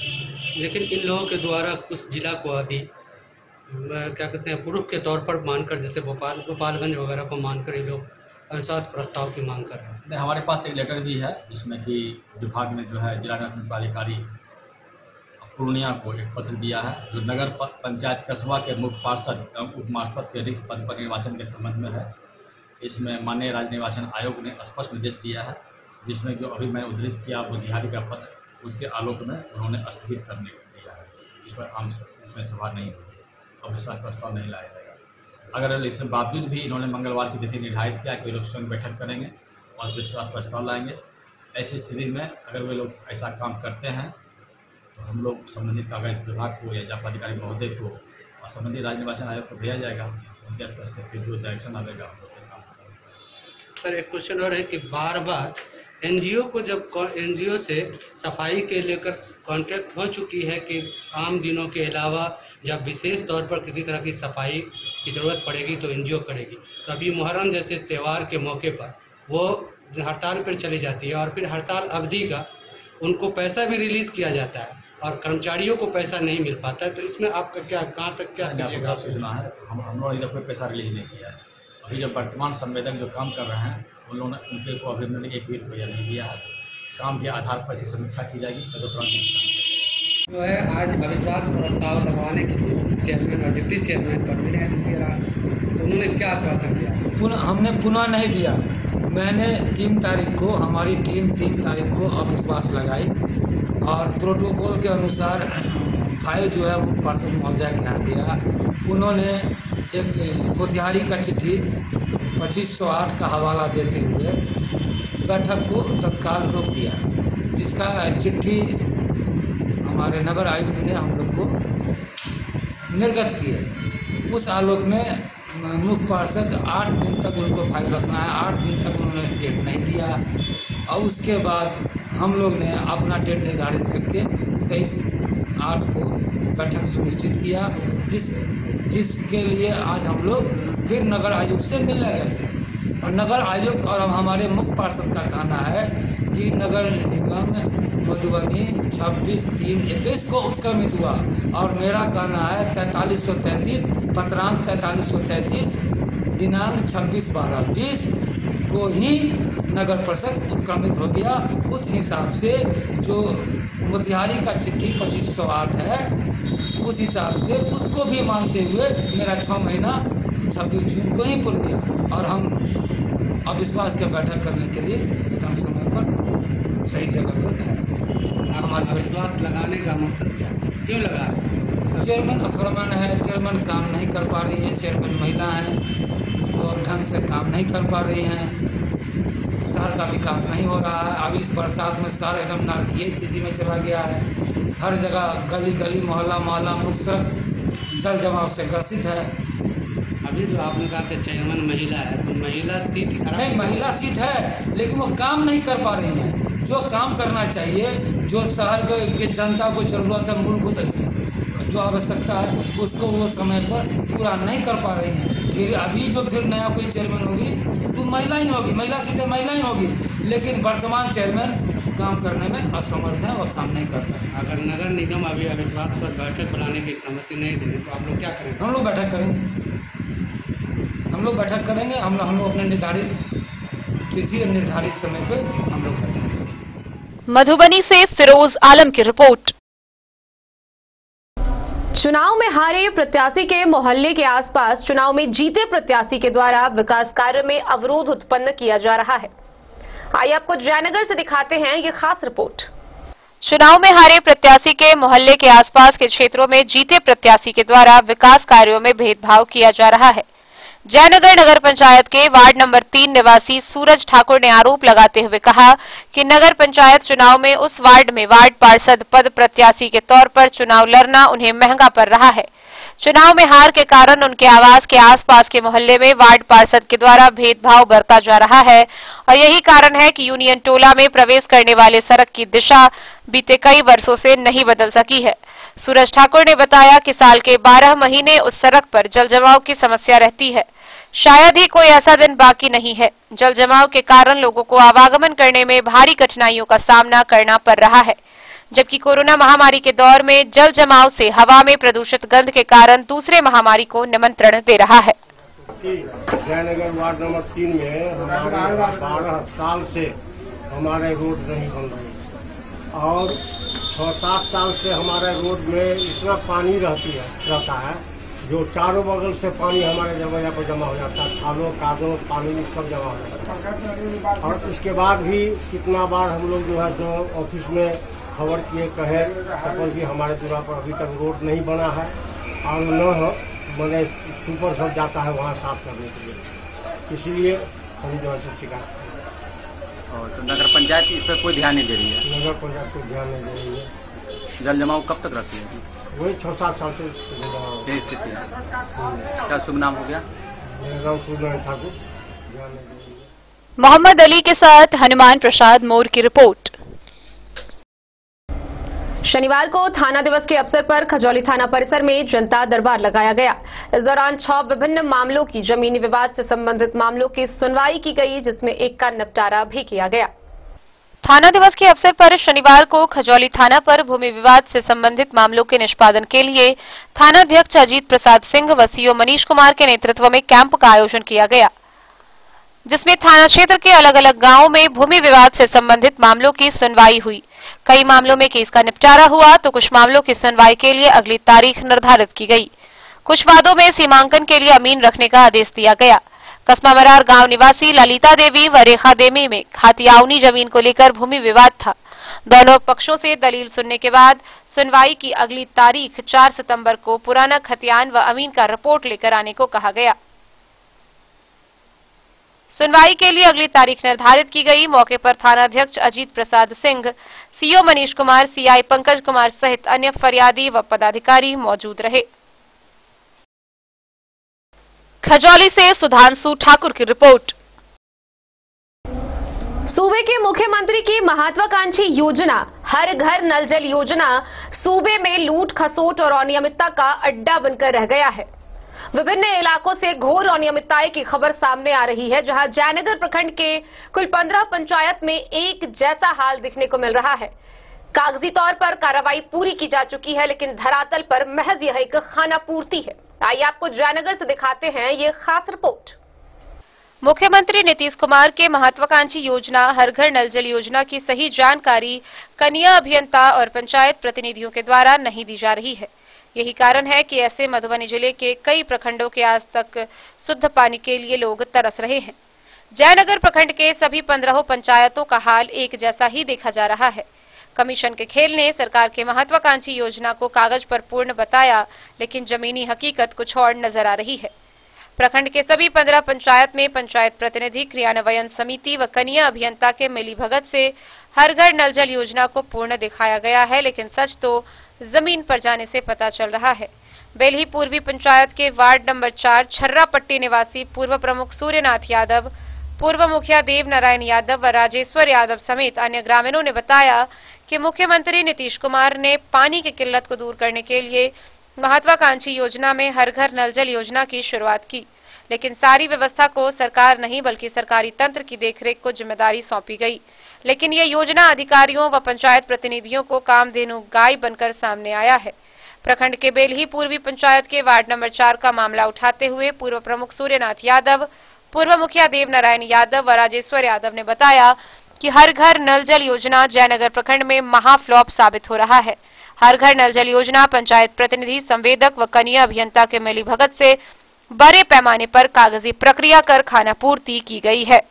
लेकिन इन लोगों के द्वारा कुछ जिला को अभी क्या कहते हैं प्रूफ के तौर पर मानकर जैसे गोपालगंज वगैरह को मानकर ये लोग अविश्वास प्रस्ताव की मांग कर रहे हैं। हमारे पास एक लेटर भी है जिसमें कि विभाग ने जो है जिला निर्वाचन पदाधिकारी पूर्णिया को एक पत्र दिया है जो नगर पंचायत कस्बा के मुख्य पार्षद एवं उप पार्षद के रिक्त पद पर निर्वाचन के संबंध में है। इसमें माननीय राज्य निर्वाचन आयोग ने स्पष्ट निर्देश दिया है जिसमें जो अभी मैंने उद्धृत किया मोतिहारी का पत्र उसके आलोक में उन्होंने स्थगित करने दिया है। इस पर आम इसमें सभा नहीं होगी, अविश्वास प्रस्ताव नहीं लाया जाएगा। अगर इसके बावजूद भी इन्होंने मंगलवार की तिथि निर्धारित किया कि वे लोग स्वयं बैठक करेंगे और विश्वास प्रस्ताव लाएंगे, ऐसी स्थिति में अगर वे लोग ऐसा काम करते हैं तो हम लोग संबंधित कागज विभाग को या जाप अधिकारी महोदय को और संबंधित राज्य निर्वाचन आयोग को भेजा जाएगा। उनके स्तर से फिर जो डायरेक्शन आएगा हम लोग काम करेंगे। सर एक क्वेश्चन और है कि बार बार एनजीओ को जब एनजीओ से सफाई के लेकर कांटेक्ट हो चुकी है कि आम दिनों के अलावा जब विशेष तौर पर किसी तरह की सफाई की जरूरत पड़ेगी तो एनजीओ करेगी, तो अभी मुहर्रम जैसे त्यौहार के मौके पर वो हड़ताल पर चली जाती है और फिर हड़ताल अवधि का उनको पैसा भी रिलीज किया जाता है और कर्मचारियों को पैसा नहीं मिल पाता है, तो इसमें आपका क्या कहाँ तक क्या सूचना है? हम लोगों ने कोई पैसा रिलीज नहीं किया है। अभी जो वर्तमान संवेदक जो काम कर रहे हैं उन लोगों ने उनके को अभी मैंने 1 भी रुपया नहीं दिया है। काम के आधार पर इसकी समीक्षा की जाएगी तो तुरंत जो है आज अविश्वास प्रस्ताव लगवाने के लिए चेयरमैन और डिप्टी चेयरमैन पर मिले हैं तो उन्होंने क्या आश्वासन दिया? हमने पुनः नहीं दिया। मैंने 3 तारीख को, हमारी टीम 3 तारीख को अविश्वास लगाई और प्रोटोकॉल के अनुसार फाइल जो है वो पार्षद महोदय के यहाँ गया। उन्होंने एक मोतिहारी का चिट्ठी 2508 का हवाला देते हुए बैठक को तत्काल रोक दिया, जिसका चिट्ठी हमारे नगर आयुक्त ने हम लोग को निर्गत की है। उस आलोक में मुख्य पार्षद 8 दिन तक उनको फाइल रखना है, 8 दिन तक उन्होंने डेट नहीं दिया और उसके बाद हम लोग ने अपना डेट निर्धारित करके 23/8 को बैठक सुनिश्चित किया, जिसके लिए आज हम लोग फिर नगर आयोग से मिलने गए थे। और नगर आयोग और हमारे मुख्य पार्षद का कहना है कि नगर निगम मधुबनी 26/3/21 को उत्क्रमित हुआ और मेरा कहना है 4333 पत्रांक 4333 दिनांक 26/12/20 को ही नगर परिषद उत्क्रमित हो गया। उस हिसाब से जो मोतिहारी का चिट्ठी 2508 है उस हिसाब से उसको भी मानते हुए मेरा 6 महीना 26 जून को ही पुर गया और हम अविश्वास के बैठक करने के लिए एकदम समय पर सही जगह पर है। हमारा अविश्वास लगाने का मकसद क्या है? क्यों लगा? चेयरमैन अक्रमण है, चेयरमैन काम नहीं कर पा रही है, चेयरमैन महिला है वो ढंग से काम नहीं कर पा रही हैं, शहर का विकास नहीं हो रहा है। अभी इस बरसात में शहर एकदम नारकीय स्थिति में चला गया है। हर जगह गली गली मोहल्ला मोहल्ला मुख्य सड़क जल जमाव से ग्रसित है। अभी जो आपने कहा कि चेयरमैन महिला है तो महिला सीट नहीं, महिला सीट है लेकिन वो काम नहीं कर पा रही है। जो काम करना चाहिए, जो शहर के जनता को जरूरत है, मूलभूत जो आवश्यकता है उसको वो समय पर पूरा नहीं कर पा रही है। फिर अभी जो फिर नया कोई चेयरमैन होगी तो महिला ही होगी, महिला सीटें महिला ही होगी, लेकिन वर्तमान चेयरमैन काम करने में असमर्थ है और काम नहीं करता है। अगर नगर निगम अभी अविश्वास पर बैठक बुलाने की सहमति नहीं देंगे तो आप लोग क्या करेंगे? हम लोग बैठक करेंगे, हम लोग बैठक करेंगे। हम लोग अपने निर्धारित तिथि और निर्धारित समय पे हम लोग बैठक करेंगे। मधुबनी से फिरोज आलम की रिपोर्ट। चुनाव में हारे प्रत्याशी के मोहल्ले के आसपास चुनाव में जीते प्रत्याशी के द्वारा विकास कार्य में अवरोध उत्पन्न किया जा रहा है। आइए आपको जयनगर से दिखाते हैं ये खास रिपोर्ट। चुनाव में हारे प्रत्याशी के मोहल्ले के आसपास के क्षेत्रों में जीते प्रत्याशी के द्वारा विकास कार्यों में भेदभाव किया जा रहा है। जयनगर नगर पंचायत के वार्ड नंबर 3 निवासी सूरज ठाकुर ने आरोप लगाते हुए कहा कि नगर पंचायत चुनाव में उस वार्ड में वार्ड पार्षद पद प्रत्याशी के तौर पर चुनाव लड़ना उन्हें महंगा पड़ रहा है। चुनाव में हार के कारण उनके आवास के आसपास के मोहल्ले में वार्ड पार्षद के द्वारा भेदभाव बरता जा रहा है और यही कारण है कि यूनियन टोला में प्रवेश करने वाले सड़क की दिशा बीते कई वर्षों से नहीं बदल सकी है। सूरज ठाकुर ने बताया कि साल के 12 महीने उस सड़क पर जल जमाव की समस्या रहती है। शायद ही कोई ऐसा दिन बाकी नहीं है। जल जमाव के कारण लोगों को आवागमन करने में भारी कठिनाइयों का सामना करना पड़ रहा है, जबकि कोरोना महामारी के दौर में जल जमाव से हवा में प्रदूषित गंध के कारण दूसरे महामारी को निमंत्रण दे रहा है। जयनगर वार्ड नंबर 3 में हमारे 12 साल से हमारे रोड नहीं बन रहे और 6-7 साल से हमारे रोड में इतना पानी रहता है जो चारों बगल से पानी हमारे जगह पर जमा हो जाता है। खालों कादों पानी सब जमा हो जाता है और इसके बाद भी कितना बार हम लोग जो है जो ऑफिस में खबर किए कहे सरपंच जी हमारे दूरा पर अभी तक रोड नहीं बना है और न मैंने सुपर सब जाता है वहाँ साफ करने के लिए, इसलिए हम जो है शिकायत करें। और तो नगर पंचायत इस पर कोई ध्यान नहीं दे रही है? नगर पंचायत कोई ध्यान नहीं दे रही है। जल जमाव कब तक रहती है? वही 6-7 साल से ये स्थिति है। क्या शुभ नाम हो गया? मेरा नाम सूर्यनारायण ठाकुर। ध्यान नहीं दे रही है। मोहम्मद अली के साथ हनुमान प्रसाद मोर की रिपोर्ट। शनिवार को थाना दिवस के अवसर पर खजौली थाना परिसर में जनता दरबार लगाया गया। इस दौरान 6 विभिन्न मामलों की जमीनी विवाद से संबंधित मामलों की सुनवाई की गई, जिसमें एक का निपटारा भी किया गया। थाना दिवस के अवसर पर शनिवार को खजौली थाना पर भूमि विवाद से संबंधित मामलों के निष्पादन के लिए थानाध्यक्ष अजीत प्रसाद सिंह व सीओ मनीष कुमार के नेतृत्व में कैंप का आयोजन किया गया, जिसमें थाना क्षेत्र के अलग अलग गांवों में भूमि विवाद से संबंधित मामलों की सुनवाई हुई। कई मामलों में केस का निपटारा हुआ तो कुछ मामलों की सुनवाई के लिए अगली तारीख निर्धारित की गई। कुछ वादों में सीमांकन के लिए अमीन रखने का आदेश दिया गया। कस्बा मरार गांव निवासी ललिता देवी व रेखा देवी में खातियाउनी जमीन को लेकर भूमि विवाद था। दोनों पक्षों से दलील सुनने के बाद सुनवाई की अगली तारीख 4 सितंबर को पुराना खतियान व अमीन का रिपोर्ट लेकर आने को कहा गया। सुनवाई के लिए अगली तारीख निर्धारित की गई। मौके पर थानाध्यक्ष अजीत प्रसाद सिंह, सीओ मनीष कुमार, सीआई पंकज कुमार सहित अन्य फरियादी व पदाधिकारी मौजूद रहे। खजौली से सुधांशु ठाकुर की रिपोर्ट। सूबे के मुख्यमंत्री की महत्वाकांक्षी योजना हर घर नल जल योजना सूबे में लूट खसोट और अनियमितता का अड्डा बनकर रह गया है। विभिन्न इलाकों से घोर अनियमितताएं की खबर सामने आ रही है, जहां जयनगर प्रखंड के कुल 15 पंचायत में एक जैसा हाल दिखने को मिल रहा है। कागजी तौर पर कार्रवाई पूरी की जा चुकी है, लेकिन धरातल पर महज यह एक खानापूर्ति है। आइए आपको जयनगर से दिखाते हैं ये खास रिपोर्ट। मुख्यमंत्री नीतीश कुमार के महत्वाकांक्षी योजना हर घर नल जल योजना की सही जानकारी कनीय अभियंता और पंचायत प्रतिनिधियों के द्वारा नहीं दी जा रही है। यही कारण है कि ऐसे मधुबनी जिले के कई प्रखंडों के आज तक शुद्ध पानी के लिए लोग तरस रहे हैं। जयनगर प्रखंड के सभी 15 पंचायतों का हाल एक जैसा ही देखा जा रहा है। कमीशन के खेल ने सरकार के महत्वाकांक्षी योजना को कागज पर पूर्ण बताया, लेकिन जमीनी हकीकत कुछ और नजर आ रही है। प्रखंड के सभी 15 पंचायत में पंचायत प्रतिनिधि, क्रियान्वयन समिति व कनीय अभियंता के मिलीभगत से हर घर नल जल योजना को पूर्ण दिखाया गया है, लेकिन सच तो जमीन पर जाने से पता चल रहा है। बेलही पूर्वी पंचायत के वार्ड नंबर 4 छर्रापट्टी निवासी पूर्व प्रमुख सूर्यनाथ यादव, पूर्व मुखिया देव नारायण यादव व राजेश्वर यादव समेत अन्य ग्रामीणों ने बताया कि मुख्यमंत्री नीतीश कुमार ने पानी की किल्लत को दूर करने के लिए महत्वाकांक्षी योजना में हर घर नल जल योजना की शुरुआत की, लेकिन सारी व्यवस्था को सरकार नहीं बल्कि सरकारी तंत्र की देखरेख को जिम्मेदारी सौंपी गई। लेकिन ये योजना अधिकारियों व पंचायत प्रतिनिधियों को कामधेनु गाय बनकर सामने आया है। प्रखंड के बेलही पूर्वी पंचायत के वार्ड नंबर 4 का मामला उठाते हुए पूर्व प्रमुख सूर्यनाथ यादव, पूर्व मुखिया देव नारायण यादव व राजेश्वर यादव ने बताया कि हर घर नल जल योजना जयनगर प्रखंड में महाफ्लॉप साबित हो रहा है। हर घर नल जल योजना पंचायत प्रतिनिधि, संवेदक व कनीय अभियंता के मिलीभगत से बड़े पैमाने पर कागजी प्रक्रिया कर खानापूर्ति की गई है।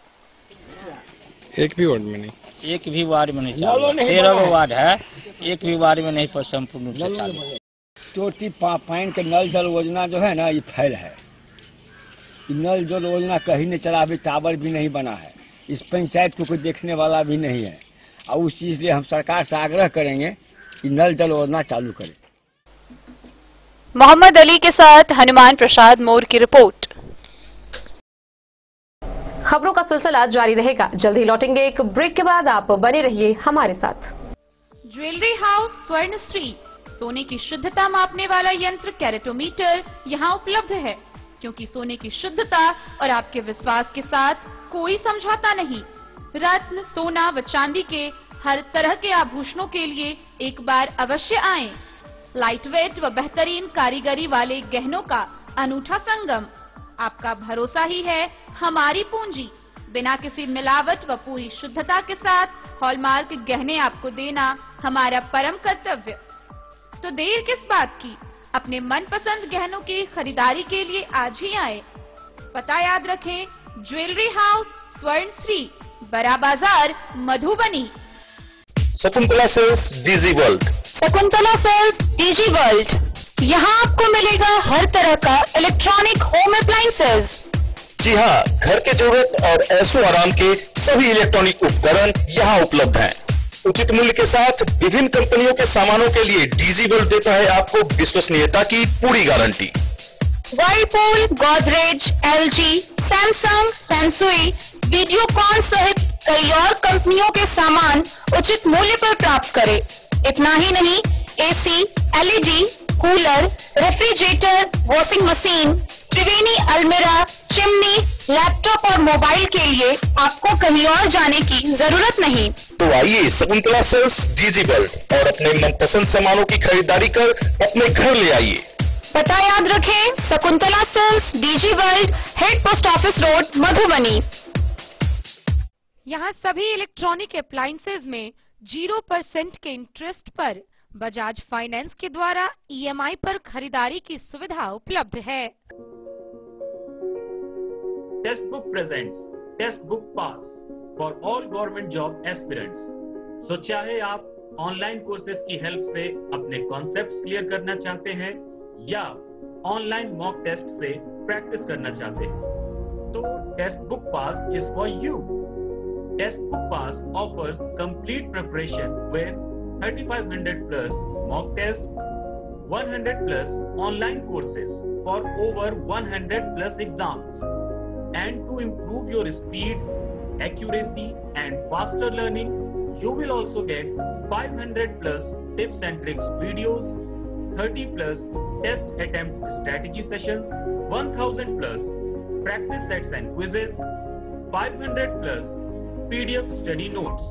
एक भी वार्ड में नहीं, एक भी वार्ड में नहीं चालू। 13 वार्ड है, एक भी वार्ड में नहीं पर संपूर्ण रूप से चालू। टोटी पाइन के नल जल योजना जो है ना, ये फैल है। नल जल योजना कहीं नहीं चला, अभी टावर भी नहीं बना है। इस पंचायत को कोई देखने वाला भी नहीं है, और उस चीज लिए हम सरकार से आग्रह करेंगे कि नल जल योजना चालू करें। मोहम्मद अली के साथ हनुमान प्रसाद मोर की रिपोर्ट। खबरों का सिलसिला जारी रहेगा। जल्द ही लौटेंगे एक ब्रेक के बाद, आप बने रहिए हमारे साथ। ज्वेलरी हाउस स्वर्ण श्री सोने की शुद्धता मापने वाला यंत्र कैरेटोमीटर यहाँ उपलब्ध है, क्योंकि सोने की शुद्धता और आपके विश्वास के साथ कोई समझौता नहीं। रत्न, सोना व चांदी के हर तरह के आभूषणों के लिए एक बार अवश्य आएं। लाइट वेट व बेहतरीन कारीगरी वाले गहनों का अनूठा संगम। आपका भरोसा ही है हमारी पूंजी। बिना किसी मिलावट व पूरी शुद्धता के साथ हॉलमार्क गहने आपको देना हमारा परम कर्तव्य। तो देर किस बात की, अपने मनपसंद गहनों की खरीदारी के लिए आज ही आए। पता याद रखें, ज्वेलरी हाउस स्वर्ण Shri, Bada Bazaar, Madhubani. Shakuntala sales DG world. Shakuntala sales DG world, यहाँ आपको मिलेगा हर तरह का इलेक्ट्रॉनिक होम अप्लायंसेज। जी हाँ, घर के जरूरत और ऐशो आराम के सभी इलेक्ट्रॉनिक उपकरण यहाँ उपलब्ध हैं। उचित मूल्य के साथ विभिन्न कंपनियों के सामानों के लिए डीजी वर्ल्ड देता है आपको विश्वसनीयता की पूरी guarantee. Whirlpool, Godrej, LG, Samsung, Sansui, Videocon सहित कई और कंपनियों के सामान उचित मूल्य पर प्राप्त करें। इतना ही नहीं, AC, LED, cooler, refrigerator, washing machine, Triveni अलमीरा, चिमनी, लैपटॉप और मोबाइल के लिए आपको कहीं और जाने की जरूरत नहीं। तो आइए शकुंतला सेल्स डीजी वर्ल्ड और अपने मनपसंद सामानों की खरीदारी कर अपने घर ले आइए। पता याद रखें, Shakuntala sales DG world, head post office road, Madhubani. यहाँ सभी इलेक्ट्रॉनिक अप्लायंसेज में 0% के इंटरेस्ट पर बजाज फाइनेंस के द्वारा ईएमआई पर खरीदारी की सुविधा उपलब्ध है। Testbook presents test book pass for all government job aspirants. So चाहे आप ऑनलाइन कोर्सेज की हेल्प से अपने कॉन्सेप्ट्स क्लियर करना चाहते हैं या ऑनलाइन मॉक टेस्ट से प्रैक्टिस करना चाहते हैं, तो test book pass is for you. Test Book Pass offers complete preparation with 3500 plus mock tests, 100 plus online courses for over 100 plus exams. And to improve your speed, accuracy and faster learning, you will also get 500 plus tips and tricks videos, 30 plus test attempt strategy sessions, 1000 plus practice sets and quizzes, 500 plus PDF study notes.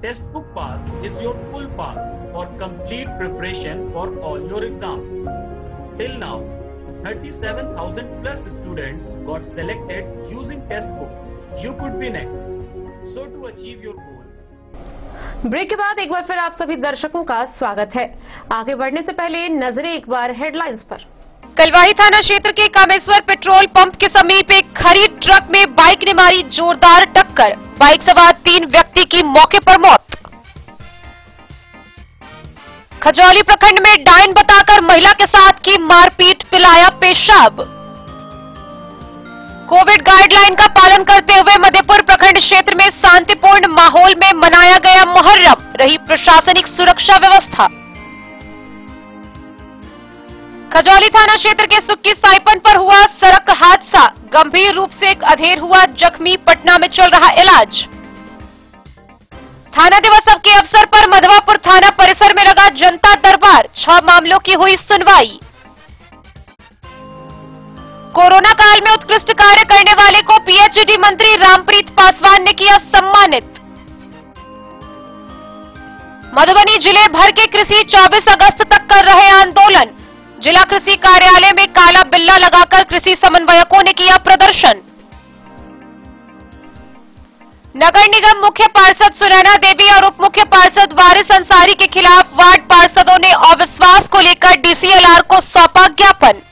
Test Book Pass is your full pass for complete preparation for all your exams. Till now, 37,000 plus students got selected using Test Book. You could be next. So to achieve your goal. Break के बाद एक बार फिर आप सभी दर्शकों का स्वागत है। आगे बढ़ने से पहले नजरें एक बार हेडलाइंस पर। कलवाही थाना क्षेत्र के कामेश्वर पेट्रोल पंप के समीप एक खरीद ट्रक में बाइक ने मारी जोरदार टक्कर, बाइक सवार 3 व्यक्ति की मौके पर मौत। खजौली प्रखंड में डायन बताकर महिला के साथ की मारपीट, पिलाया पेशाब। कोविड गाइडलाइन का पालन करते हुए मधेपुर प्रखंड क्षेत्र में शांतिपूर्ण माहौल में मनाया गया मुहर्रम, रही प्रशासनिक सुरक्षा व्यवस्था। खजौली थाना क्षेत्र के सुक्की साइपन पर हुआ सड़क हादसा, गंभीर रूप से एक अधेड़ हुआ जख्मी, पटना में चल रहा इलाज। थाना दिवस के अवसर पर मधवापुर थाना परिसर में लगा जनता दरबार, 6 मामलों की हुई सुनवाई। कोरोना काल में उत्कृष्ट कार्य करने वाले को पीएचडी मंत्री रामप्रीत पासवान ने किया सम्मानित। मधुबनी जिले भर के कृषि 24 अगस्त तक कर रहे आंदोलन, जिला कृषि कार्यालय में काला बिल्ला लगाकर कृषि समन्वयकों ने किया प्रदर्शन। नगर निगम मुख्य पार्षद सुनैना देवी और उप मुख्य पार्षद वारिस अंसारी के खिलाफ वार्ड पार्षदों ने अविश्वास को लेकर डीसीएलआर को सौंपा ज्ञापन।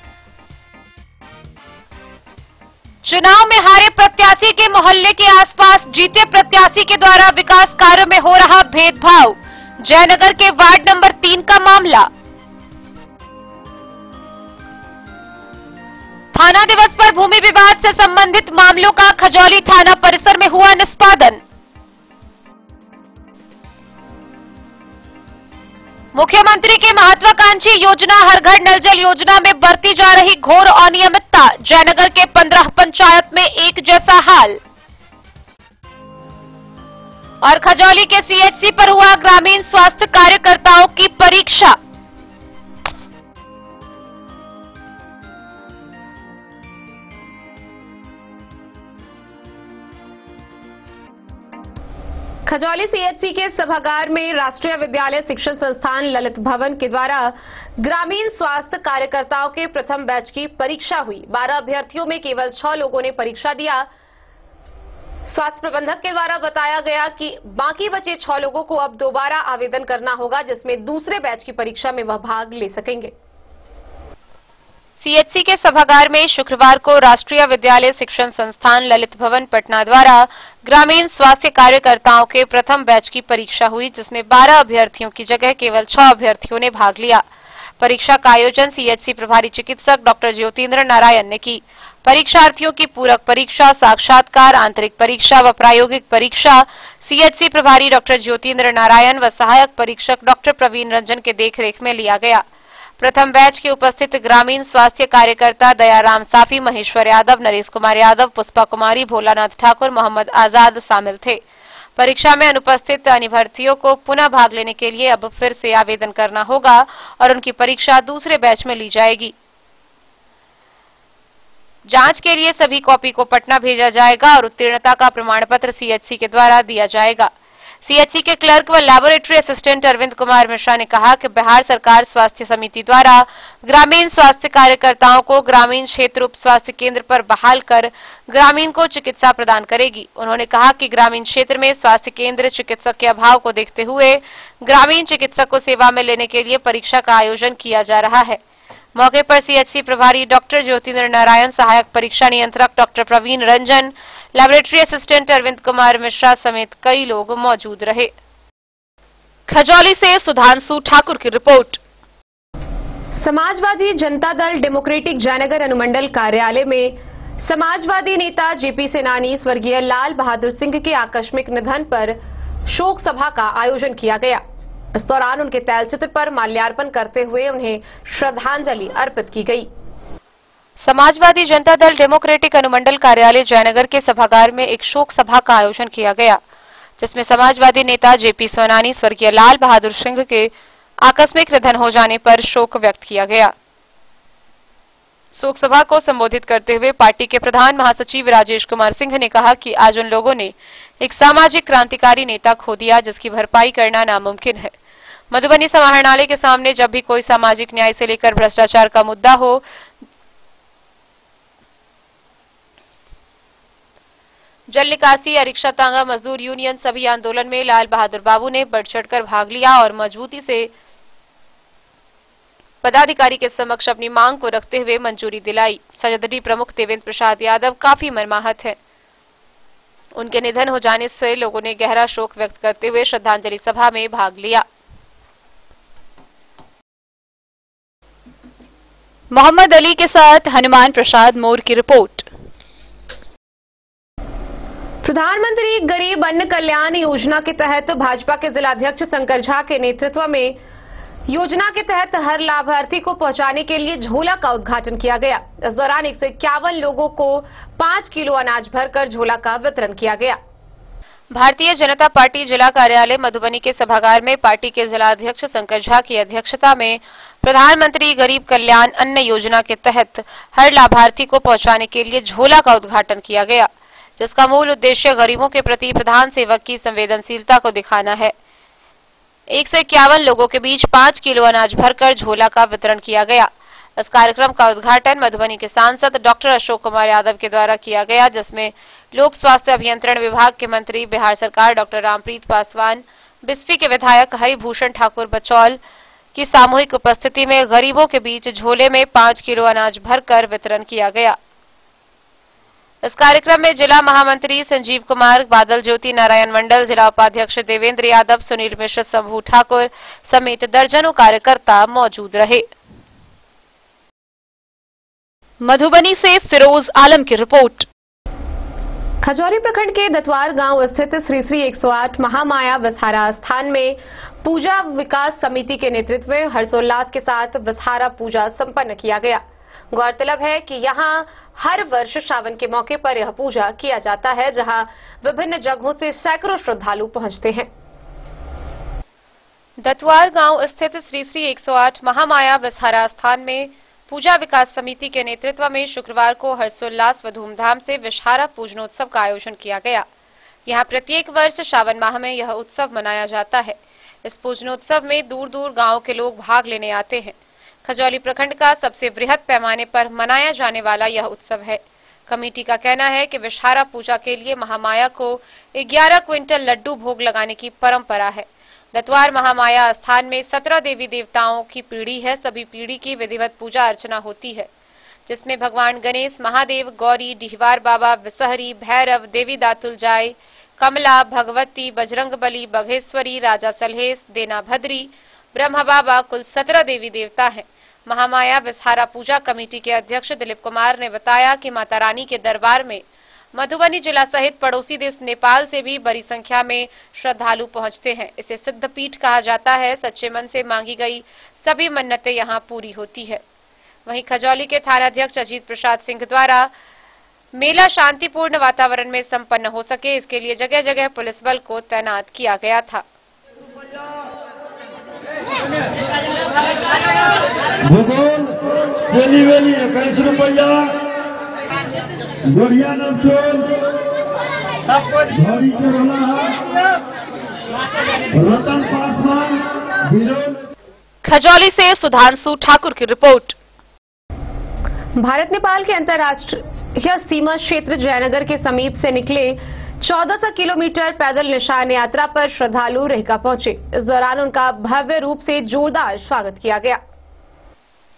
चुनाव में हारे प्रत्याशी के मोहल्ले के आसपास जीते प्रत्याशी के द्वारा विकास कार्य में हो रहा भेदभाव, जयनगर के वार्ड नंबर 3 का मामला। थाना दिवस पर भूमि विवाद से संबंधित मामलों का खजौली थाना परिसर में हुआ निष्पादन। मुख्यमंत्री की महत्वाकांक्षी योजना हर घर नल जल योजना में बरती जा रही घोर अनियमितता, जयनगर के 15 पंचायत में एक जैसा हाल। और खजौली के सीएचसी पर हुआ ग्रामीण स्वास्थ्य कार्यकर्ताओं की परीक्षा। खजौली सीएचसी के सभागार में राष्ट्रीय विद्यालय शिक्षण संस्थान ललित भवन के द्वारा ग्रामीण स्वास्थ्य कार्यकर्ताओं के प्रथम बैच की परीक्षा हुई। 12 अभ्यर्थियों में केवल 6 लोगों ने परीक्षा दिया। स्वास्थ्य प्रबंधक के द्वारा बताया गया कि बाकी बचे 6 लोगों को अब दोबारा आवेदन करना होगा, जिसमें दूसरे बैच की परीक्षा में वह भाग ले सकेंगे। सीएचसी के सभागार में शुक्रवार को राष्ट्रीय विद्यालय शिक्षण संस्थान ललित भवन पटना द्वारा ग्रामीण स्वास्थ्य कार्यकर्ताओं के प्रथम बैच की परीक्षा हुई, जिसमें 12 अभ्यर्थियों की जगह केवल 6 अभ्यर्थियों ने भाग लिया। परीक्षा का आयोजन सीएचसी प्रभारी चिकित्सक डॉक्टर ज्योतिन्द्र नारायण ने की। परीक्षार्थियों की पूरक परीक्षा, साक्षात्कार, आंतरिक परीक्षा व प्रायोगिक परीक्षा सीएचसी प्रभारी डॉक्टर ज्योतिन्द्र नारायण व सहायक परीक्षक डॉक्टर प्रवीण रंजन के देखरेख में लिया गया। प्रथम बैच के उपस्थित ग्रामीण स्वास्थ्य कार्यकर्ता दयाराम साफी, महेश्वर यादव, नरेश कुमार यादव, पुष्पा कुमारी, भोलानाथ ठाकुर, मोहम्मद आजाद शामिल थे। परीक्षा में अनुपस्थित अभ्यर्थियों को पुनः भाग लेने के लिए अब फिर से आवेदन करना होगा और उनकी परीक्षा दूसरे बैच में ली जाएगी। जांच के लिए सभी कॉपी को पटना भेजा जाएगा और उत्तीर्णता का प्रमाण पत्र सीएचसी के द्वारा दिया जाएगा। सीएचसी के क्लर्क व लैबोरेटरी असिस्टेंट अरविंद कुमार मिश्रा ने कहा कि बिहार सरकार स्वास्थ्य समिति द्वारा ग्रामीण स्वास्थ्य कार्यकर्ताओं को ग्रामीण क्षेत्र उप स्वास्थ्य केंद्र पर बहाल कर ग्रामीण को चिकित्सा प्रदान करेगी। उन्होंने कहा कि ग्रामीण क्षेत्र में स्वास्थ्य केंद्र चिकित्सक के अभाव को देखते हुए ग्रामीण चिकित्सक को सेवा में लेने के लिए परीक्षा का आयोजन किया जा रहा है। मौके पर सीएचसी प्रभारी डॉक्टर ज्योतिन्द्र नारायण, सहायक परीक्षा नियंत्रक doctor Praveen Ranjan, laboratory assistant Arvind Kumar Mishra समेत कई लोग मौजूद रहे। खजौली से सुधांशु ठाकुर की रिपोर्ट। समाजवादी जनता दल डेमोक्रेटिक जयनगर अनुमंडल कार्यालय में समाजवादी नेता जेपी सेनानी स्वर्गीय लाल बहादुर सिंह के आकस्मिक निधन पर शोक सभा का आयोजन किया गया। इस दौरान उनके तैलचित्र पर माल्यार्पण करते हुए उन्हें श्रद्धांजलि अर्पित की गई। समाजवादी जनता दल डेमोक्रेटिक अनुमंडल कार्यालय जयनगर के सभागार में एक शोक सभा का आयोजन किया गया, जिसमें समाजवादी नेता जेपी सेनानी स्वर्गीय लाल बहादुर सिंह के आकस्मिक निधन हो जाने पर शोक व्यक्त किया गया। शोक सभा को संबोधित करते हुए पार्टी के प्रधान महासचिव राजेश कुमार सिंह ने कहा कि आज उन लोगों ने एक सामाजिक क्रांतिकारी नेता खो दिया, जिसकी भरपाई करना नामुमकिन है। मधुबनी समाहरणालय के सामने जब भी कोई सामाजिक न्याय से लेकर भ्रष्टाचार का मुद्दा हो, जल निकासी या रिक्शा तांगा मजदूर यूनियन सभी आंदोलन में लाल बहादुर बाबू ने बढ़ चढ़कर भाग लिया और मजबूती से पदाधिकारी के समक्ष अपनी मांग को रखते हुए मंजूरी दिलाई। सजदरी प्रमुख देवेंद्र प्रसाद यादव काफी मर्माहत हैं। उनके निधन हो जाने से लोगों ने गहरा शोक व्यक्त करते हुए श्रद्धांजलि सभा में भाग लिया। मोहम्मद अली के साथ हनुमान प्रसाद मोर की रिपोर्ट। प्रधानमंत्री गरीब अन्न कल्याण योजना के तहत भाजपा के जिलाध्यक्ष शंकर झा के नेतृत्व में योजना के तहत हर लाभार्थी को पहुंचाने के लिए झोला का उद्घाटन किया गया। इस दौरान 151 लोगों को 5 किलो अनाज भरकर झोला का वितरण किया गया। भारतीय जनता पार्टी जिला कार्यालय मधुबनी के सभागार में पार्टी के जिलाध्यक्ष शंकर झा की अध्यक्षता में प्रधानमंत्री गरीब कल्याण अन्न योजना के तहत हर लाभार्थी को पहुंचाने के लिए झोला का उद्घाटन किया गया, जिसका मूल उद्देश्य गरीबों के प्रति प्रधान सेवक की संवेदनशीलता को दिखाना है। 151 लोगों के बीच 5 किलो अनाज भरकर झोला का वितरण किया गया। इस कार्यक्रम का उद्घाटन मधुबनी के सांसद डॉक्टर अशोक कुमार यादव के द्वारा किया गया, जिसमें लोक स्वास्थ्य अभियंत्रण विभाग के मंत्री बिहार सरकार डॉक्टर रामप्रीत पासवान, बिस्फी के विधायक हरिभूषण ठाकुर बचौल की सामूहिक उपस्थिति में गरीबों के बीच झोले में 5 किलो अनाज भरकर वितरण किया गया। इस कार्यक्रम में जिला महामंत्री संजीव कुमार, बादल ज्योति नारायण मंडल, जिला उपाध्यक्ष देवेंद्र यादव, सुनील मिश्र, शंभू ठाकुर समेत दर्जनों कार्यकर्ता मौजूद रहे। मधुबनी से फिरोज आलम की रिपोर्ट। खजौली प्रखंड के दतवार गांव स्थित श्री श्री 108 महामाया विसहारा स्थान में पूजा विकास समिति के नेतृत्व में हर्षोल्लास के साथ विसहारा पूजा संपन्न किया गया। गौरतलब है कि यहां हर वर्ष श्रावण के मौके पर यह पूजा किया जाता है, जहां विभिन्न जगहों से सैकड़ों श्रद्धालु पहुंचते हैं। दतवार गांव स्थित श्री श्री 108 महामाया विसहारा स्थान में पूजा विकास समिति के नेतृत्व में शुक्रवार को हर्षोल्लास व धूमधाम से विसहारा पूजनोत्सव का आयोजन किया गया। यहां प्रत्येक वर्ष श्रावण माह में यह उत्सव मनाया जाता है। इस पूजनोत्सव में दूर दूर गांव के लोग भाग लेने आते हैं। खजौली प्रखंड का सबसे बृहद पैमाने पर मनाया जाने वाला यह उत्सव है। कमेटी का कहना है कि विसहारा पूजा के लिए महामाया को 11 क्विंटल लड्डू भोग लगाने की परंपरा है। दतवार महामाया स्थान में 17 देवी देवताओं की पीढ़ी है। सभी पीढ़ी की विधिवत पूजा अर्चना होती है। जिसमें भगवान गणेश, महादेव, गौरी, डिहवार बाबा, विसहरी, भैरव, देवी दातुल जाय, कमला, भगवती, बजरंगबली, बघेश्वरी, राजा सलहेश, देना भद्री, ब्रह्मा बाबा कुल 17 देवी देवता हैं। महामाया विसहारा पूजा कमेटी के अध्यक्ष दिलीप कुमार ने बताया कि माता रानी के दरबार में मधुबनी जिला सहित पड़ोसी देश नेपाल से भी बड़ी संख्या में श्रद्धालु पहुंचते हैं। इसे सिद्धपीठ कहा जाता है। सच्चे मन से मांगी गई सभी मन्नतें यहां पूरी होती है। वहीं खजौली के थानाध्यक्ष अजीत प्रसाद सिंह द्वारा मेला शांतिपूर्ण वातावरण में संपन्न हो सके, इसके लिए जगह जगह पुलिस बल को तैनात किया गया था। भूगोल 21 रुपया, गोरिया नमचोल, घोड़ी रतन पासवान, खजौली से सुधांशु ठाकुर की रिपोर्ट। भारत नेपाल के अंतर्राष्ट्रीय सीमा क्षेत्र जयनगर के समीप से निकले 1400 किलोमीटर पैदल निशान यात्रा पर श्रद्धालु रेहका पहुंचे। इस दौरान उनका भव्य रूप से जोरदार स्वागत किया गया।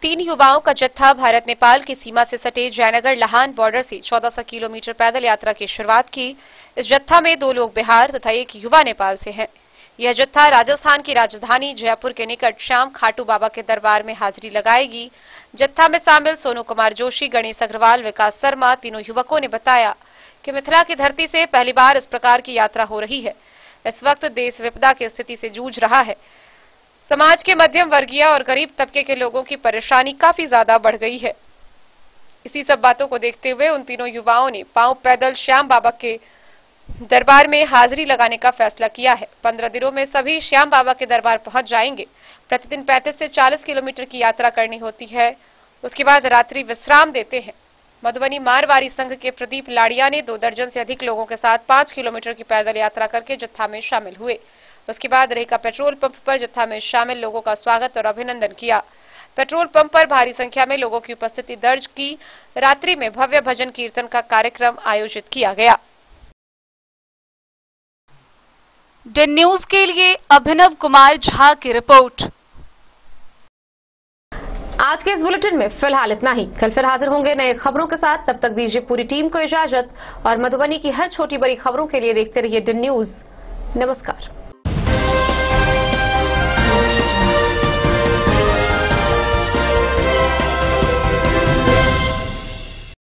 3 युवाओं का जत्था भारत नेपाल की सीमा से सटे जयनगर लहान बॉर्डर से 1400 किलोमीटर पैदल यात्रा की शुरुआत की। इस जत्था में 2 लोग बिहार तथा 1 युवा नेपाल से हैं। यह जत्था राजस्थान की राजधानी जयपुर के निकट श्याम खाटू बाबा के दरबार में हाजिरी लगाएगी। जत्था में शामिल सोनू कुमार जोशी, गणेश अग्रवाल, विकास शर्मा तीनों युवकों ने बताया कि मिथिला की धरती से पहली बार इस प्रकार की यात्रा हो रही है। इस वक्त देश विपदा की स्थिति से जूझ रहा है। समाज के मध्यम वर्गीय और गरीब तबके के लोगों की परेशानी काफी ज्यादा बढ़ गई है। इसी सब बातों को देखते हुए उन तीनों युवाओं ने पांव पैदल श्याम बाबा के दरबार में हाजिरी लगाने का फैसला किया है। 15 दिनों में सभी श्याम बाबा के दरबार पहुंच जाएंगे। प्रतिदिन 35 से 40 किलोमीटर की यात्रा करनी होती है। उसके बाद रात्रि विश्राम देते हैं। मधुबनी मारवाड़ी संघ के प्रदीप लाड़िया ने 2 दर्जन से अधिक लोगों के साथ 5 किलोमीटर की पैदल यात्रा करके जत्था में शामिल हुए। उसके बाद रेहका पेट्रोल पंप पर जत्था में शामिल लोगों का स्वागत और अभिनंदन किया। पेट्रोल पंप पर भारी संख्या में लोगों की उपस्थिति दर्ज की। रात्रि में भव्य भजन कीर्तन का कार्यक्रम आयोजित किया गया। डेन न्यूज के लिए अभिनव कुमार झा की रिपोर्ट। आज के इस बुलेटिन में फिलहाल इतना ही। कल फिर हाजिर होंगे नए खबरों के साथ। तब तक दीजिए पूरी टीम को इजाजत और मधुबनी की हर छोटी बड़ी खबरों के लिए देखते रहिए डेन न्यूज। नमस्कार।